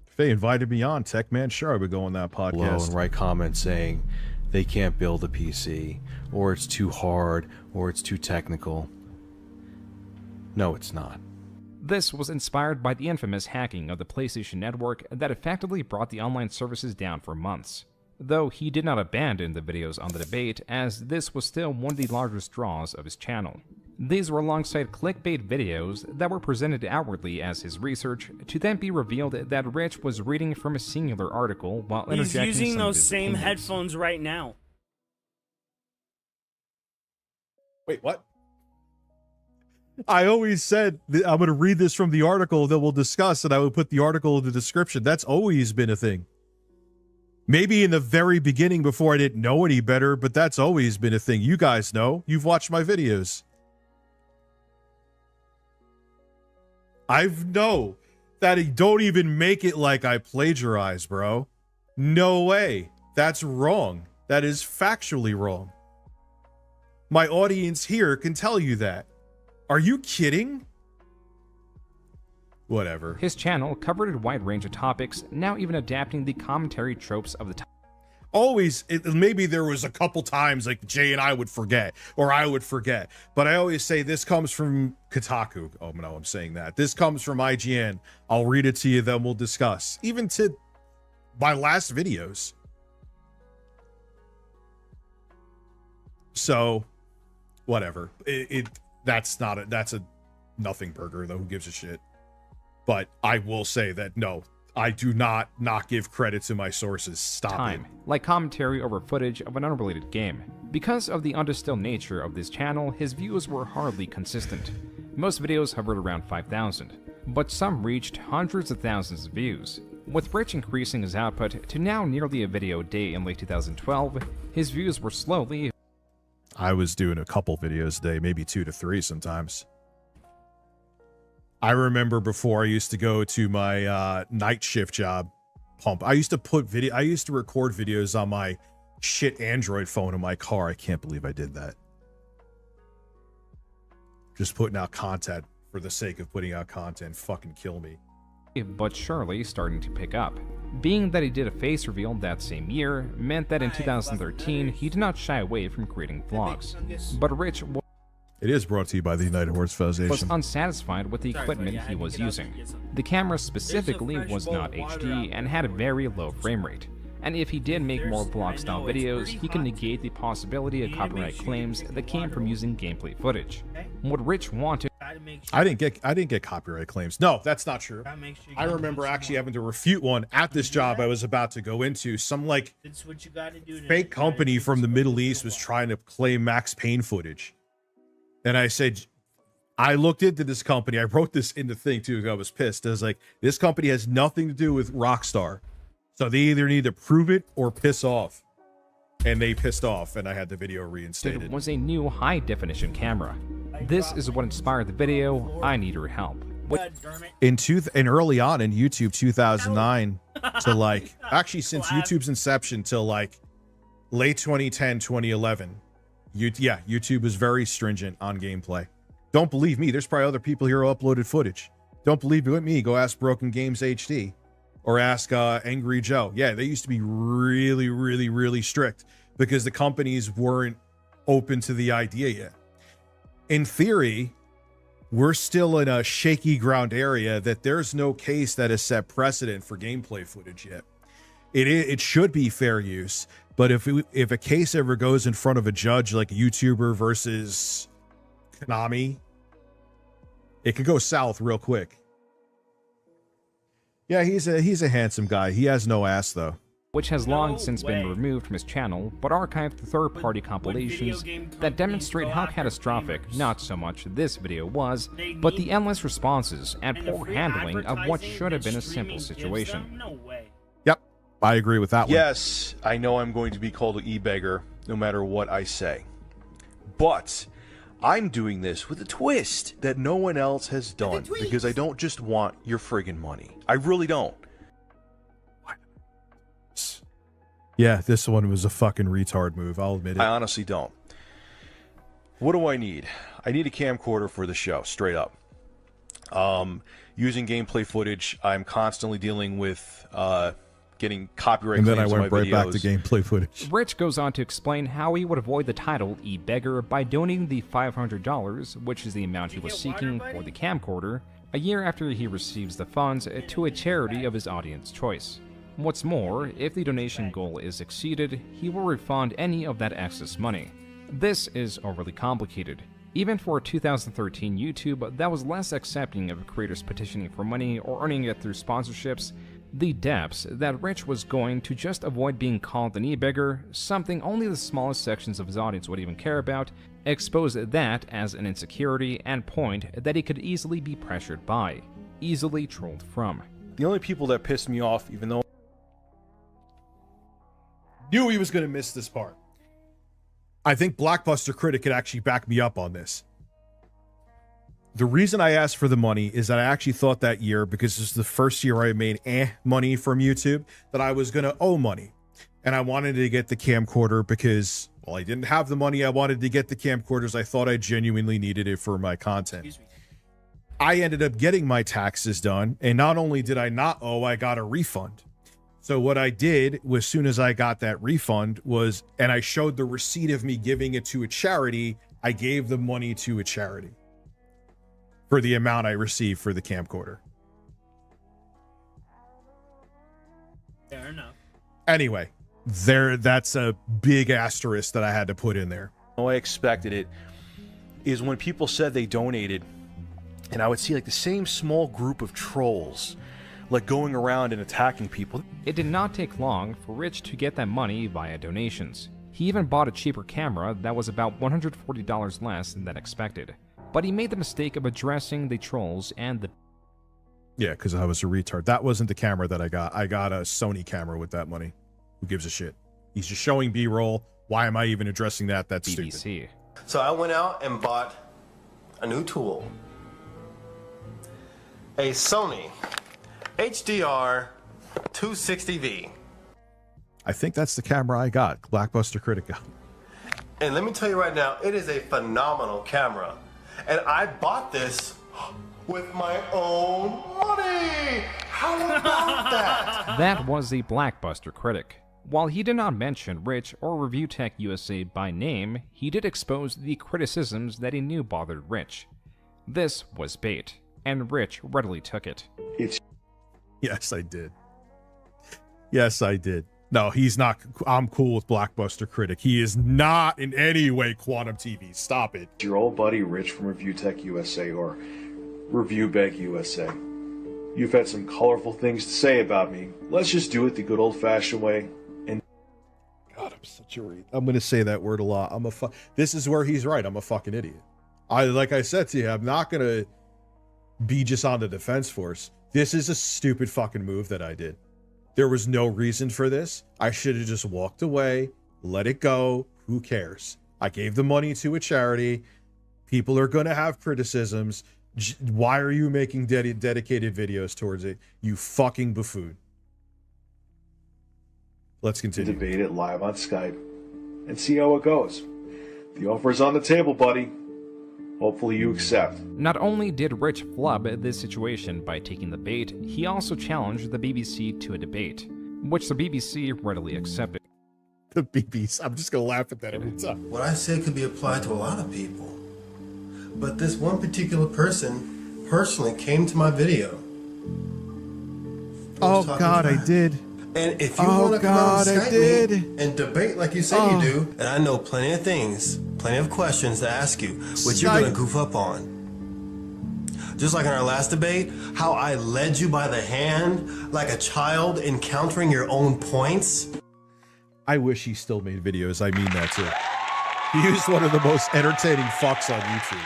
if they invited me on, Tech Man, sure, I would go on that podcast. below and write comments saying they can't build a PC, or it's too hard, or it's too technical. No, it's not. This was inspired by the infamous hacking of the PlayStation Network that effectively brought the online services down for months. Though he did not abandon the videos on the debate, as this was still one of the largest draws of his channel. These were alongside clickbait videos that were presented outwardly as his research, to then be revealed that Rich was reading from a singular article while interjecting He's using some of those his same opinions. headphones right now. Wait, what? I always said that I'm going to read this from the article that we'll discuss, and I would put the article in the description. That's always been a thing. Maybe in the very beginning before I didn't know any better, but that's always been a thing. You guys know. You've watched my videos. I know that I don't even make it like I plagiarize, bro. No way. That's wrong. That is factually wrong. My audience here can tell you that. Are you kidding? Whatever. His channel covered a wide range of topics, now even adapting the commentary tropes of the time. Always, maybe there was a couple times like Jay and I would forget, or I would forget, but I always say this comes from Kotaku. Oh no, I'm saying that. This comes from IGN. I'll read it to you, then we'll discuss. Even to my last videos. So, whatever. That's a nothing burger, though. Who gives a shit? But I will say that, no, I do not give credit to my sources. Stop it. Like commentary over footage of an unrelated game. Because of the undistilled nature of this channel, his views were hardly consistent. Most videos hovered around 5,000, but some reached hundreds of thousands of views. With Rich increasing his output to now nearly a video a day in late 2012, his views were slowly... I was doing a couple videos a day, maybe 2 to 3 sometimes. I remember before I used to go to my night shift job, I used to record videos on my shit Android phone in my car. I can't believe I did that. Just putting out content for the sake of putting out content. Fucking kill me. But surely starting to pick up. Being that he did a face reveal that same year meant that in 2013 he did not shy away from creating vlogs. But Rich It is brought to you by the United Horse Foundation. was unsatisfied with the equipment he was using. The camera specifically was not HD and had a very low frame rate. And if he did make more vlog-style videos, he can negate the possibility of copyright claims that came from using gameplay footage. What Rich wanted... I didn't get copyright claims. No, that's not true. I remember actually having to refute one at this job I was about to go into. Some like fake company from the Middle East was trying to claim Max Payne footage. And I said, I looked into this company. I wrote this in the thing too. I was pissed. I was like, this company has nothing to do with Rockstar. So they either need to prove it or piss off. And they pissed off, and I had the video reinstated. It was a new high-definition camera. This is what inspired the video, I Need Your Help. And early on in YouTube 2009 to like, actually since YouTube's inception till like late 2010, 2011, YouTube was very stringent on gameplay. Don't believe me. There's probably other people here who uploaded footage. Don't believe me. Go ask Broken Games HD. Or ask Angry Joe. Yeah, they used to be really, really, really strict because the companies weren't open to the idea yet. In theory, we're still in a shaky ground area that there's no case that has set precedent for gameplay footage yet. It should be fair use, but if a case ever goes in front of a judge, like a YouTuber versus Konami, it could go south real quick. Yeah, he's a handsome guy. He has no ass though. Which has long since been removed from his channel, but archived third-party compilations that demonstrate how catastrophic not so much this video was, but the endless responses and poor handling of what should have been a simple situation. Yep, I agree with that one. Yes, I know I'm going to be called an e-beggar no matter what I say. But I'm doing this with a twist that no one else has done, because I don't just want your friggin' money. I really don't. Yeah, this one was a fucking retard move, I'll admit it. I honestly don't. What do I need? I need a camcorder for the show, straight up. Using gameplay footage, I'm constantly dealing with getting copyright claims on my videos. And then I went right back to gameplay footage. Rich goes on to explain how he would avoid the title e-beggar by donating the $500, which is the amount he was seeking for the camcorder, a year after he receives the funds, to a charity of his audience choice. What's more, if the donation goal is exceeded, he will refund any of that excess money. This is overly complicated. Even for 2013 YouTube that was less accepting of creators petitioning for money or earning it through sponsorships, the depths that Rich was going to just avoid being called an e-beggar, something only the smallest sections of his audience would even care about, exposed that as an insecurity and point that he could easily be pressured by, easily trolled from. The only people that pissed me off, even though knew he was going to miss this part. I think Blockbuster Critic could actually back me up on this. The reason I asked for the money is that I actually thought that year, because this is the first year I made money from YouTube, that I was going to owe money. And I wanted to get the camcorder because, well, I didn't have the money. I wanted to get the camcorders. I thought I genuinely needed it for my content. I ended up getting my taxes done. And not only did I not owe, I got a refund. So what I did was, as soon as I got that refund was, and I showed the receipt of me giving it to a charity, I gave the money to a charity for the amount I received for the camcorder. Fair enough. Anyway, that's a big asterisk that I had to put in there. I expected it is when people said they donated, and I would see like the same small group of trolls like going around and attacking people. It did not take long for Rich to get that money via donations. He even bought a cheaper camera that was about $140 less than expected. But he made the mistake of addressing the trolls and the... Yeah, because I was a retard. That wasn't the camera that I got. I got a Sony camera with that money. Who gives a shit? He's just showing B-roll. Why am I even addressing that? That's BBC. Stupid. So I went out and bought a new tool. A Sony HDR 260V. I think that's the camera I got. Blockbuster Critic. And let me tell you right now, it is a phenomenal camera. And I bought this with my own money. How about that? That was the Blockbuster Critic. While he did not mention Rich or Review Tech USA by name, he did expose the criticisms that he knew bothered Rich. This was bait, and Rich readily took it. Yes, I did. Yes, I did. No, he's not. I'm cool with Blockbuster Critic. He is not in any way Quantum TV. Stop it. Your old buddy Rich from Review Tech USA or Review Beg USA. You've had some colorful things to say about me. Let's just do it the good old-fashioned way. And God, I'm such a I'm gonna say that word a lot. This is where he's right. I'm a fucking idiot. Like I said to you, I'm not gonna be just on the defense force. This is a stupid fucking move that I did. There was no reason for this. I should have just walked away, let it go. Who cares? I gave the money to a charity. People are going to have criticisms. Why are you making dedicated videos towards it? You fucking buffoon. Let's continue. Debate it live on Skype and see how it goes. The offer's on the table, buddy. Hopefully you accept. Not only did Rich flub this situation by taking the bait, he also challenged the BBC to a debate, which the BBC readily accepted. The BBs. I'm just gonna laugh at that every time. What I said could be applied to a lot of people. But this one particular person personally came to my video. Oh God, I did. And if you want to come out and I Skype did. me and debate like you say you do, and I know plenty of things, plenty of questions to ask you, which you're gonna goof up on. Just like in our last debate, how I led you by the hand like a child encountering your own points. I wish he still made videos. I mean that too. He was one of the most entertaining fucks on YouTube.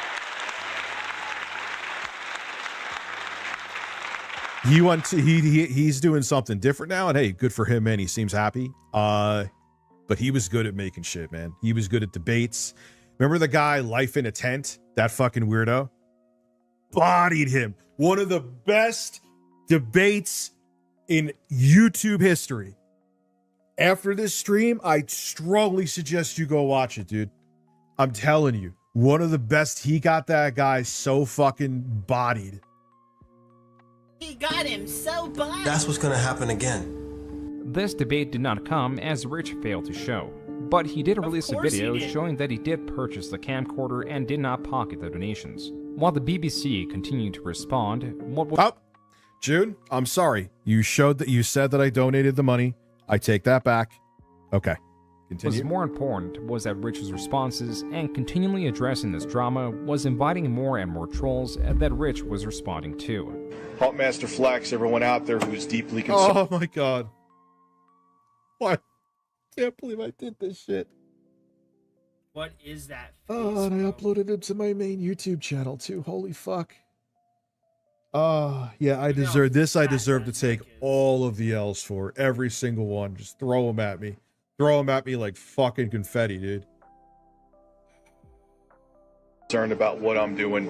He went to, he's doing something different now, and hey, good for him, man. He seems happy. But he was good at making shit, man. He was good at debates. Remember the guy, Life in a Tent? That fucking weirdo? Bodied him. One of the best debates in YouTube history. After this stream, I strongly suggest you go watch it, dude. I'm telling you, one of the best. He got that guy so fucking bodied. He got him so bodied. That's what's gonna happen again. This debate did not come as Rich failed to show, but he did release a video showing that he did purchase the camcorder and did not pocket the donations. While the BBC continued to respond, what was— June, I'm sorry. You said that I donated the money. I take that back. Okay. Continue. Was more important was that Rich's responses and continually addressing this drama was inviting more and more trolls that Rich was responding to. Huntmaster Flex, everyone out there who's deeply concerned. Oh my God. What? I can't believe I did this shit. What is that? Oh, and I uploaded it to my main YouTube channel too. Holy fuck. Yeah, I deserve this. I deserve to take all of the L's for every single one. Just throw them at me. Throw them at me like fucking confetti, dude. Concerned about what I'm doing.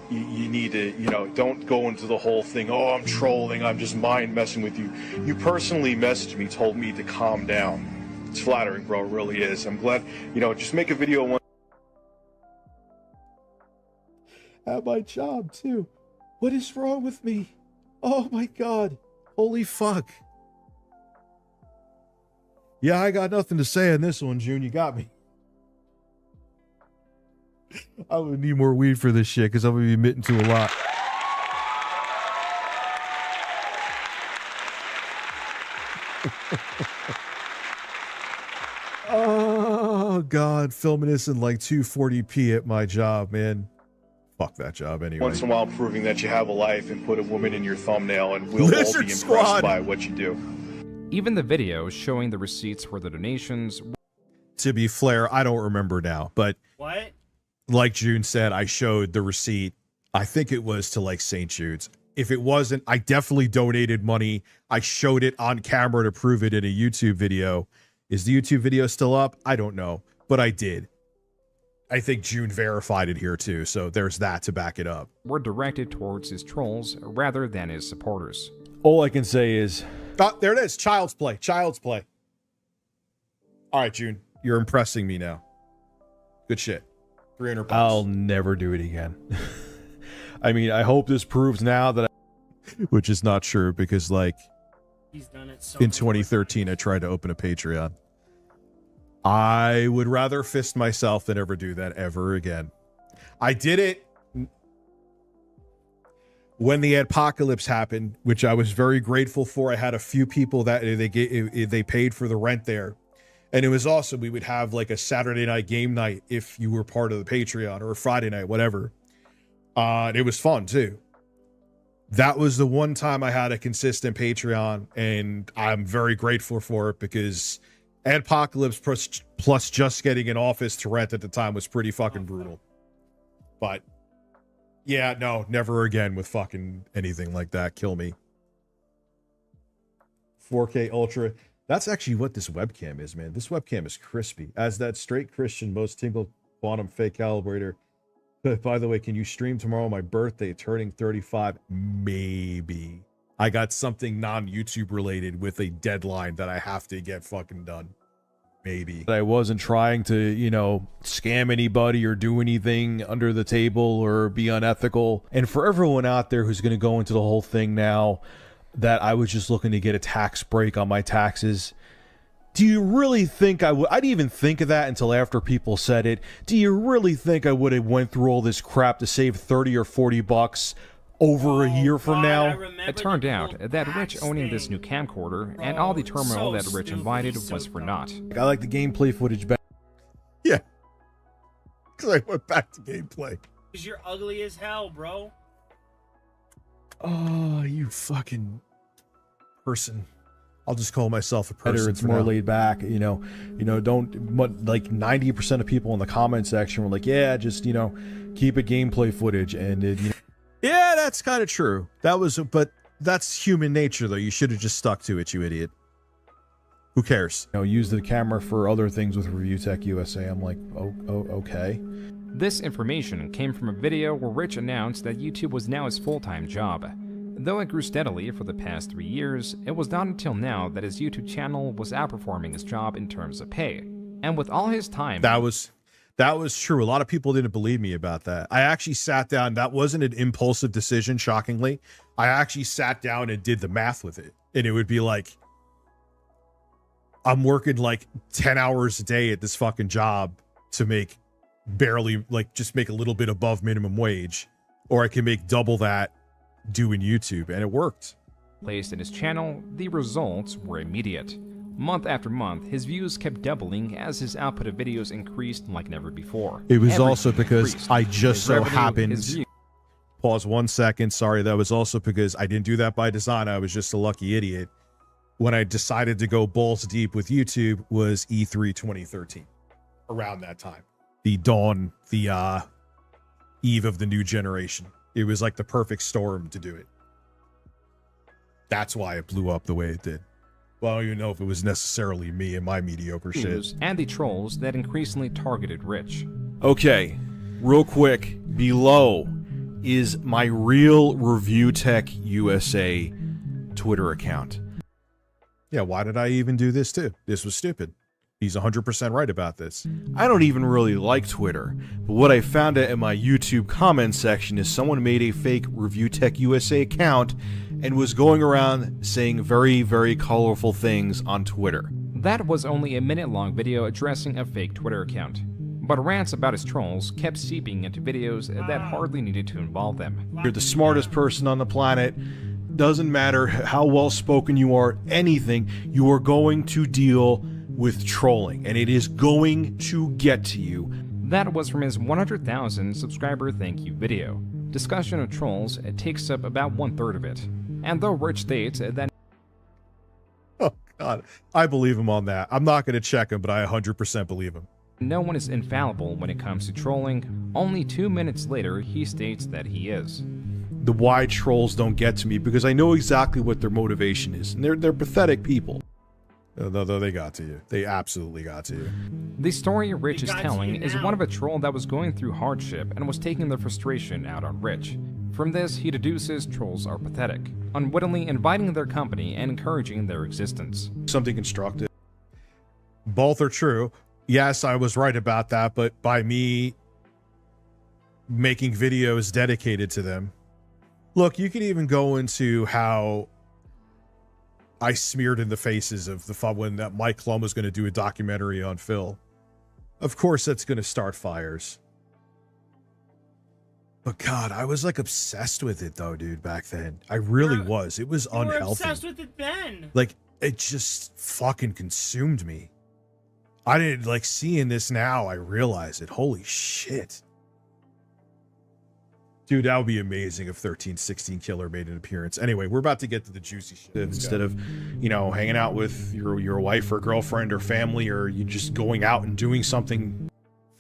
You need to, don't go into the whole thing. Oh, I'm trolling. I'm just mind messing with you. You personally messaged me, told me to calm down. It's flattering, bro. It really is. I'm glad, just make a video one. At my job too. What is wrong with me? Oh my God. Holy fuck. Yeah, I got nothing to say on this one, June. You got me. I'm gonna need more weed for this shit because I'm gonna be admitting to a lot. Oh God, filming this in like 240p at my job, man. Fuck that job anyway. Once in a while proving that you have a life and put a woman in your thumbnail, and we'll all be impressed by what you do. Even the video showing the receipts for the donations. To be fair, I don't remember now, but what? Like June said, I showed the receipt. I think it was to like St. Jude's. If it wasn't, I definitely donated money. I showed it on camera to prove it in a YouTube video. Is the YouTube video still up? I don't know, but I did. I think June verified it here too, so there's that to back it up. Were directed towards his trolls rather than his supporters. All I can say is... Oh, there it is. Child's Play. Child's Play. All right, June. You're impressing me now. Good shit. 300 bucks. I'll never do it again. I mean, I hope this proves now that Which is not true, because, like, he's done it so in 2013, I tried to open a Patreon. I would rather fist myself than ever do that ever again. I did it when the apocalypse happened, which I was very grateful for. I had a few people that they paid for the rent there. And it was awesome. We would have like a Saturday night game night if you were part of the Patreon, or a Friday night, whatever. And it was fun too. That was the one time I had a consistent Patreon, and I'm very grateful for it, because Apocalypse plus just getting an office to rent at the time was pretty fucking brutal. But yeah, no, never again with fucking anything like that. Kill me. 4K Ultra. That's actually what this webcam is, man. This webcam is crispy. As that straight Christian most tingle quantum fake calibrator. But by the way, can you stream tomorrow? My birthday, turning 35. Maybe. I got something non-YouTube related with a deadline that I have to get fucking done. Maybe. I wasn't trying to, scam anybody or do anything under the table or be unethical. And for everyone out there who's going to go into the whole thing now, that I was just looking to get a tax break on my taxes, Do you really think I would? I didn't even think of that until after people said it. Do you really think I would have went through all this crap to save 30 or 40 bucks over a year from now? It turned out that Rich owning this new camcorder and all the turmoil that Rich invited was for naught. I like the gameplay footage back. Yeah. Because I went back to gameplay. Because you're ugly as hell, bro. Oh, you fucking person. I'll just call myself a person. It's more now. laid back, you know, don't, like 90% of people in the comment section were like, yeah, just, you know, keep it gameplay footage. And it, you know, yeah, that's kind of true. But that's human nature though. You should have just stuck to it, you idiot. Who cares? You know, use the camera for other things with Review Tech USA. I'm like, oh, okay. This information came from a video where Rich announced that YouTube was now his full-time job. Though it grew steadily for the past 3 years, it was not until now that his YouTube channel was outperforming his job in terms of pay. And with all his time... That was true. A lot of people didn't believe me about that. I actually sat down. That wasn't an impulsive decision, shockingly. I actually sat down and did the math with it. And it would be like, I'm working like 10 hours a day at this fucking job to make barely, like, just make a little bit above minimum wage. Or I can make double that doing YouTube, and it worked. Placed in his channel, the results were immediate. Month after month, his views kept doubling as his output of videos increased like never before. It was also because I just so happened... Pause 1 second. Sorry, that was also because I didn't do that by design. I was just a lucky idiot. When I decided to go balls deep with YouTube was E3 2013. Around that time. The dawn, the eve of the new generation. It was like the perfect storm to do it. That's why it blew up the way it did. Well, I don't even know if it was necessarily me and my mediocre shit. And the trolls that increasingly targeted Rich. Okay, real quick, below is my real Review Tech USA Twitter account. Yeah, why did I even do this too? This was stupid. He's 100% right about this. I don't even really like Twitter, but what I found out in my YouTube comment section is someone made a fake Review Tech USA account and was going around saying very, very colorful things on Twitter. That was only a minute-long video addressing a fake Twitter account. But rants about his trolls kept seeping into videos that hardly needed to involve them. You're the smartest person on the planet. Doesn't matter how well-spoken you are, anything, you are going to deal with trolling, and it is going to get to you. That was from his 100,000 subscriber thank you video. Discussion of trolls takes up about 1/3 of it. And though Rich states that... Oh god, I believe him on that. I'm not going to check him, but I 100% believe him. No one is infallible when it comes to trolling. Only 2 minutes later, he states that he is. The why trolls don't get to me because I know exactly what their motivation is, and they're pathetic people. No, they got to you. They absolutely got to you. The story Rich is telling is one of a troll that was going through hardship and was taking their frustration out on Rich. From this, he deduces trolls are pathetic, unwittingly inviting their company and encouraging their existence. Something constructive. Both are true. Yes, I was right about that, but by me making videos dedicated to them. Look, you can even go into how I smeared in the faces of the fun when that Mike Klum was going to do a documentary on Phil. Of course, that's going to start fires. But God, I was like obsessed with it though, dude, back then. I really was. It was unhealthy. You were obsessed with it then. Like, it just fucking consumed me. I didn't like seeing this now. I realize it. Holy shit. Dude, that would be amazing if 1316 Killer made an appearance. Anyway, we're about to get to the juicy shit. Instead of, you know, hanging out with your wife or girlfriend or family, or you just going out and doing something.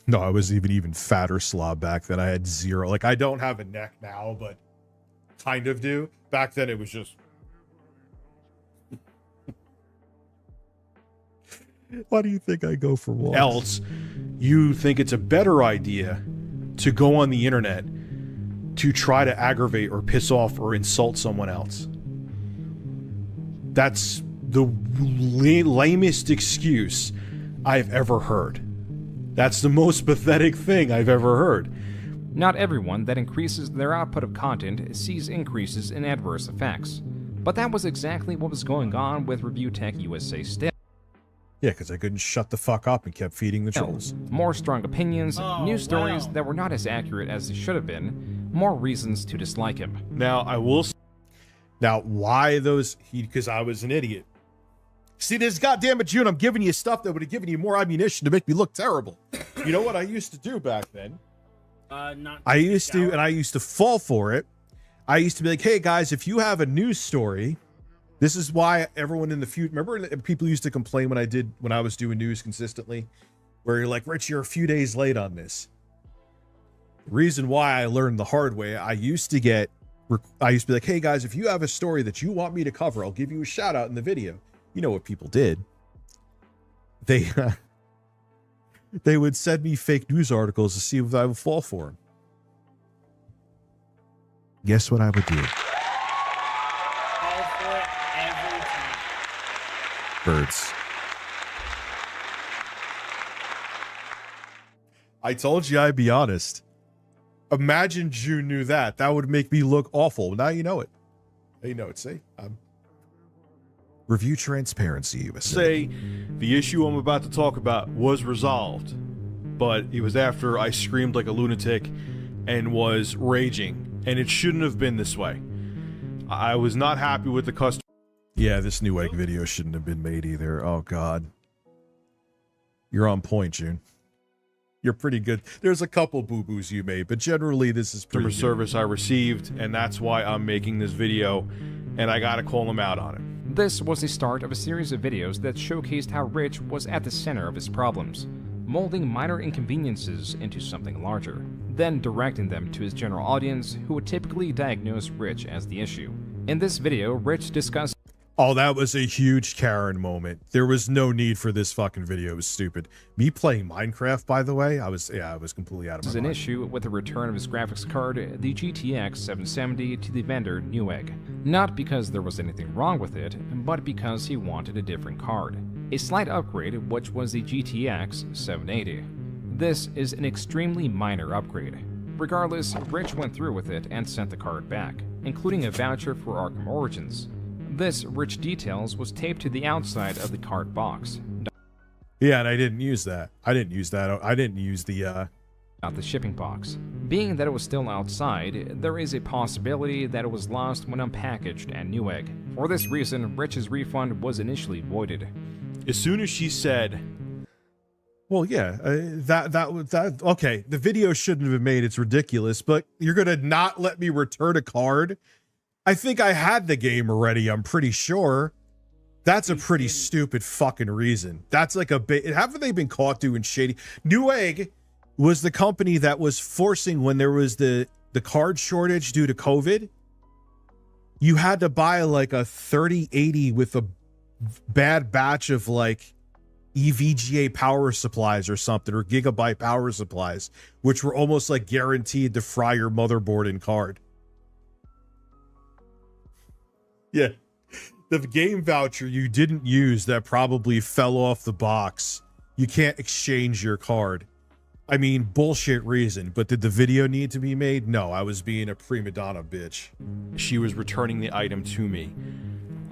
No, I was even fatter slob back then. I had zero. Like, I don't have a neck now, but kind of do. Back then, it was just... Why do you think I go for walks? Else, you think it's a better idea to go on the internet to try to aggravate or piss off or insult someone else. That's the lamest excuse I've ever heard. That's the most pathetic thing I've ever heard. Not everyone that increases their output of content sees increases in adverse effects. But that was exactly what was going on with Review Tech USA still. Yeah, because I couldn't shut the fuck up and kept feeding the trolls. More strong opinions, news stories that were not as accurate as they should have been, more reasons to dislike him. Now, I will... Now, why those... Because I was an idiot. See, this goddamn June, I'm giving you stuff that would have given you more ammunition to make me look terrible. You know what I used to do back then? I used to fall for it. I used to be like, hey, guys, if you have a news story... This is why everyone in the future, remember people used to complain when I was doing news consistently, where you're like, Rich, you're a few days late on this. The reason why I learned the hard way, I used to be like, hey guys, if you have a story that you want me to cover, I'll give you a shout out in the video. You know what people did? They would send me fake news articles to see if I would fall for them. Guess what I would do? Birds. I told you I'd be honest. Imagine June knew that. That would make me look awful. Now you know it. Now you know it. See? Review transparency, you say the issue I'm about to talk about was resolved, but it was after I screamed like a lunatic and was raging, and it shouldn't have been this way. I was not happy with the customer. Yeah, this new egg video shouldn't have been made either. Oh, God. You're on point, June. You're pretty good. There's a couple boo-boos you made, but generally this is pretty customer service I received, and that's why I'm making this video, and I gotta call him out on it. This was the start of a series of videos that showcased how Rich was at the center of his problems, molding minor inconveniences into something larger, then directing them to his general audience, who would typically diagnose Rich as the issue. In this video, Rich discussed... Oh, that was a huge Karen moment. There was no need for this fucking video. It was stupid. Me playing Minecraft, by the way, I was completely out of my mind. This is an issue with the return of his graphics card, the GTX 770, to the vendor Newegg. Not because there was anything wrong with it, but because he wanted a different card. A slight upgrade, which was the GTX 780. This is an extremely minor upgrade. Regardless, Rich went through with it and sent the card back, including a voucher for Arkham Origins. This, Rich details, was taped to the outside of the card box. Yeah, and I didn't use that. I didn't use the, Not the shipping box. Being that it was still outside, there is a possibility that it was lost when unpackaged at Newegg. For this reason, Rich's refund was initially voided. As soon as she said... Well, yeah, okay, the video shouldn't have been made. It's ridiculous, but you're gonna not let me return a card? I think I had the game already, I'm pretty sure. That's a pretty stupid fucking reason. That's like a bit... Haven't they been caught doing shady... Newegg was the company that was forcing, when there was the card shortage due to COVID, you had to buy like a 3080 with a bad batch of like EVGA power supplies or something, or gigabyte power supplies, which were almost like guaranteed to fry your motherboard and card. Yeah, the game voucher you didn't use that probably fell off the box. You can't exchange your card. I mean, bullshit reason, but did the video need to be made? No, I was being a prima donna bitch. She was returning the item to me.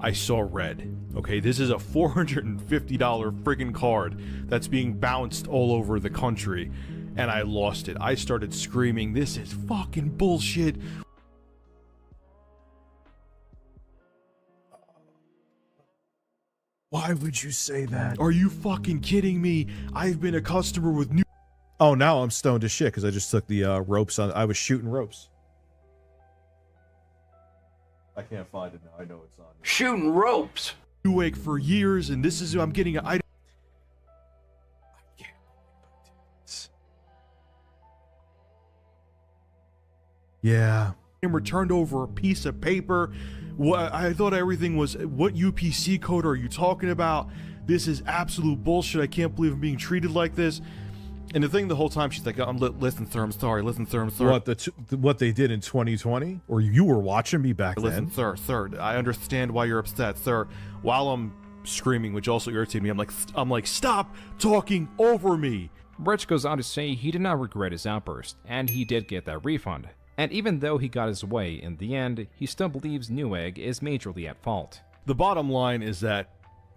I saw red. Okay, this is a $450 friggin' card that's being bounced all over the country, and I lost it. I started screaming, this is fucking bullshit. Why would you say that? Are you fucking kidding me? I've been a customer with new... Oh, now I'm stoned as shit because I just took the ropes on. I was shooting ropes. I can't find it now. I know it's on. Shooting ropes. Newegg for years, and this is I'm getting an item. I can't believe this. Yeah. And returned over a piece of paper. What I thought everything was. What UPC code are you talking about? This is absolute bullshit. I can't believe I'm being treated like this. And the thing the whole time, she's like, listen, sir, I'm sorry. Listen, sir, I'm sorry. What they did in 2020? Or you were watching me back then? Listen, sir, I understand why you're upset, sir. While I'm screaming, which also irritated me, I'm like, stop talking over me. Rich goes on to say he did not regret his outburst, and he did get that refund. And even though he got his way in the end, he still believes Newegg is majorly at fault. The bottom line is that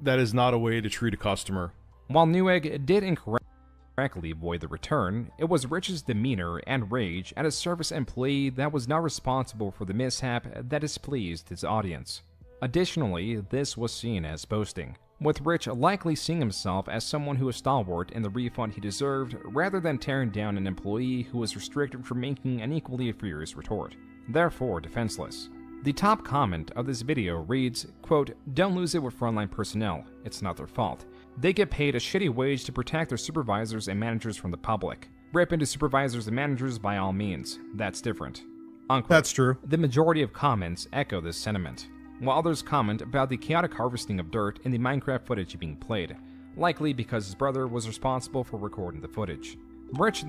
is not a way to treat a customer. While Newegg did incorrectly void the return, it was Rich's demeanor and rage at a service employee that was not responsible for the mishap that displeased his audience. Additionally, this was seen as boasting, with Rich likely seeing himself as someone who was stalwart in the refund he deserved rather than tearing down an employee who was restricted from making an equally furious retort, therefore defenseless. The top comment of this video reads, quote, "Don't lose it with frontline personnel, it's not their fault. They get paid a shitty wage to protect their supervisors and managers from the public. Rip into supervisors and managers by all means, that's different." Unquote. That's true. The majority of comments echo this sentiment, while others comment about the chaotic harvesting of dirt in the Minecraft footage being played, likely because his brother was responsible for recording the footage. Rich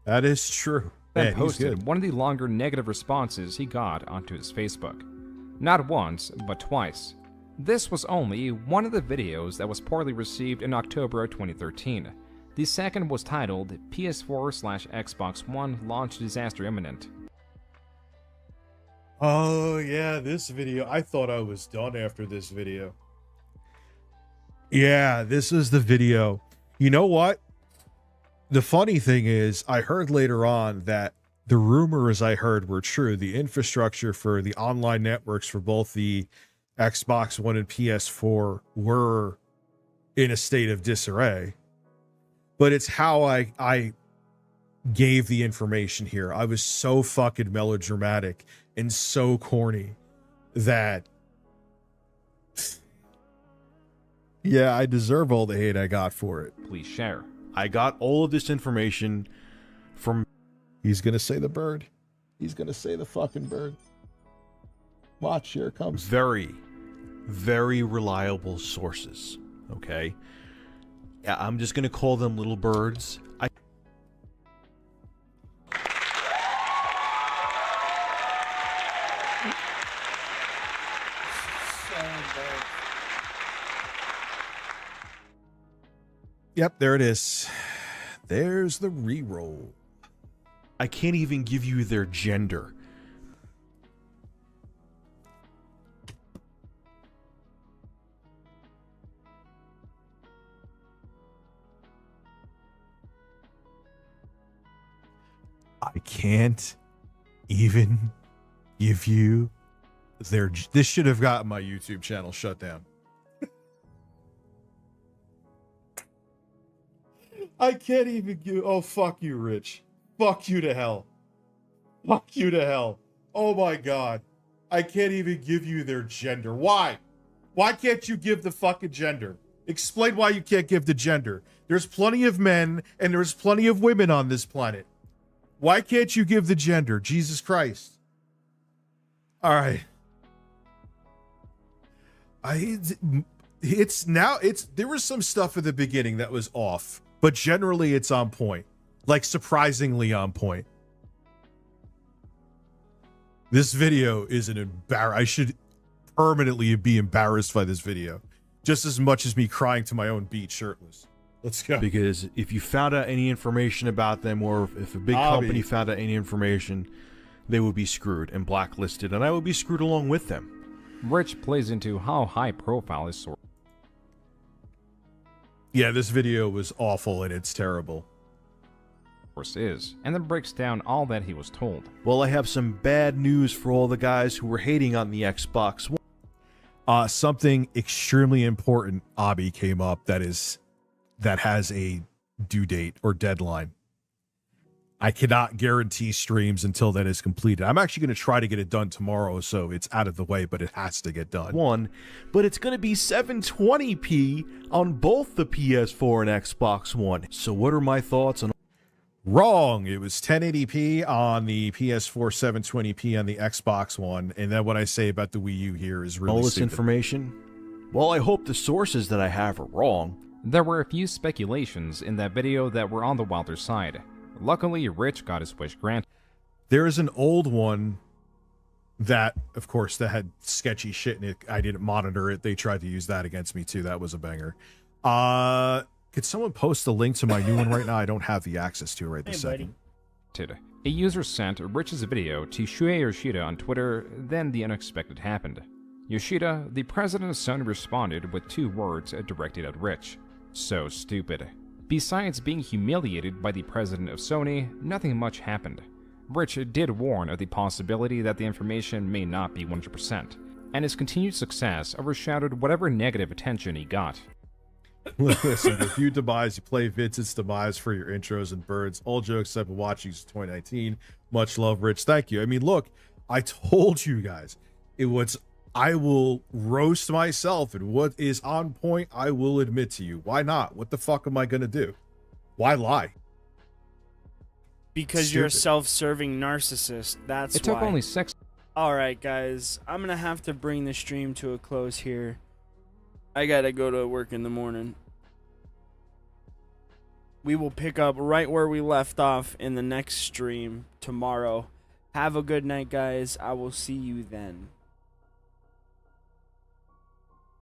That is true. then Man, he's posted good. one of the longer negative responses he got onto his Facebook. Not once, but twice. This was only one of the videos that was poorly received in October of 2013. The second was titled PS4/Xbox One Launch Disaster Imminent. Oh, yeah, this video. I thought I was done after this video. Yeah, this is the video. You know what? The funny thing is, I heard later on that the rumors I heard were true. The infrastructure for the online networks for both the Xbox One and PS4 were in a state of disarray. But it's how I gave the information here. I was so fucking melodramatic and so corny that, yeah, I deserve all the hate I got for it. Please share. I got all of this information from... He's gonna say the bird. He's gonna say the fucking bird. Watch, here it comes. Very, very reliable sources, okay? Yeah, I'm just gonna call them little birds. Yep, there it is. There's the re-roll. I can't even give you their gender. I can't even give you their... This should have gotten my YouTube channel shut down. I can't even give... Oh, fuck you, Rich. Fuck you to hell. Fuck you to hell. Oh, my God. I can't even give you their gender. Why? Why can't you give the fucking gender? Explain why you can't give the gender. There's plenty of men and there's plenty of women on this planet. Why can't you give the gender? Jesus Christ. All right. There was some stuff at the beginning that was off, but generally it's on point. Like surprisingly on point. This video is an I should permanently be embarrassed by this video. Just as much as me crying to my own beat shirtless. Let's go. Because if you found out any information about them, or if a big company found out any information, they would be screwed and blacklisted, and I would be screwed along with them. Rich plays into how high profile his source. Yeah, this video was awful and it's terrible. Is, and then breaks down all that he was told. Well, I have some bad news for all the guys who were hating on the Xbox One. Something extremely important, Abby, came up that has a due date or deadline. I cannot guarantee streams until that is completed. I'm actually going to try to get it done tomorrow, so it's out of the way, but it has to get done. But it's going to be 720p on both the PS4 and Xbox One. So what are my thoughts on... Wrong. It was 1080p on the PS4, 720p on the Xbox One, and then what I say about the Wii U here is really all this stupid. information? Well, I hope the sources that I have are wrong. There were a few speculations in that video that were on the wilder side. Luckily, Rich got his wish granted. There is an old one that, of course, that had sketchy shit in it. I didn't monitor it. They tried to use that against me, too. That was a banger. Could someone post the link to my new one right now? I don't have the access to it right this second. A user sent Rich's video to Shuei Yoshida on Twitter, then the unexpected happened. Yoshida, the president's son, responded with 2 words directed at Rich. So stupid. Besides being humiliated by the president of Sony, nothing much happened. Rich did warn of the possibility that the information may not be 100%, and his continued success overshadowed whatever negative attention he got. Listen, if you demise, you play Vincent's demise for your intros and birds. All jokes, I've been watching since 2019. Much love, Rich. Thank you. I mean, look, I told you guys, I will roast myself, and what is on point, I will admit to you. Why not? What the fuck am I gonna do? Why lie? Because you're a self-serving narcissist. That's why. It took only 6. Alright, guys. I'm gonna have to bring the stream to a close here. I gotta go to work in the morning. We will pick up right where we left off in the next stream tomorrow. Have a good night, guys. I will see you then.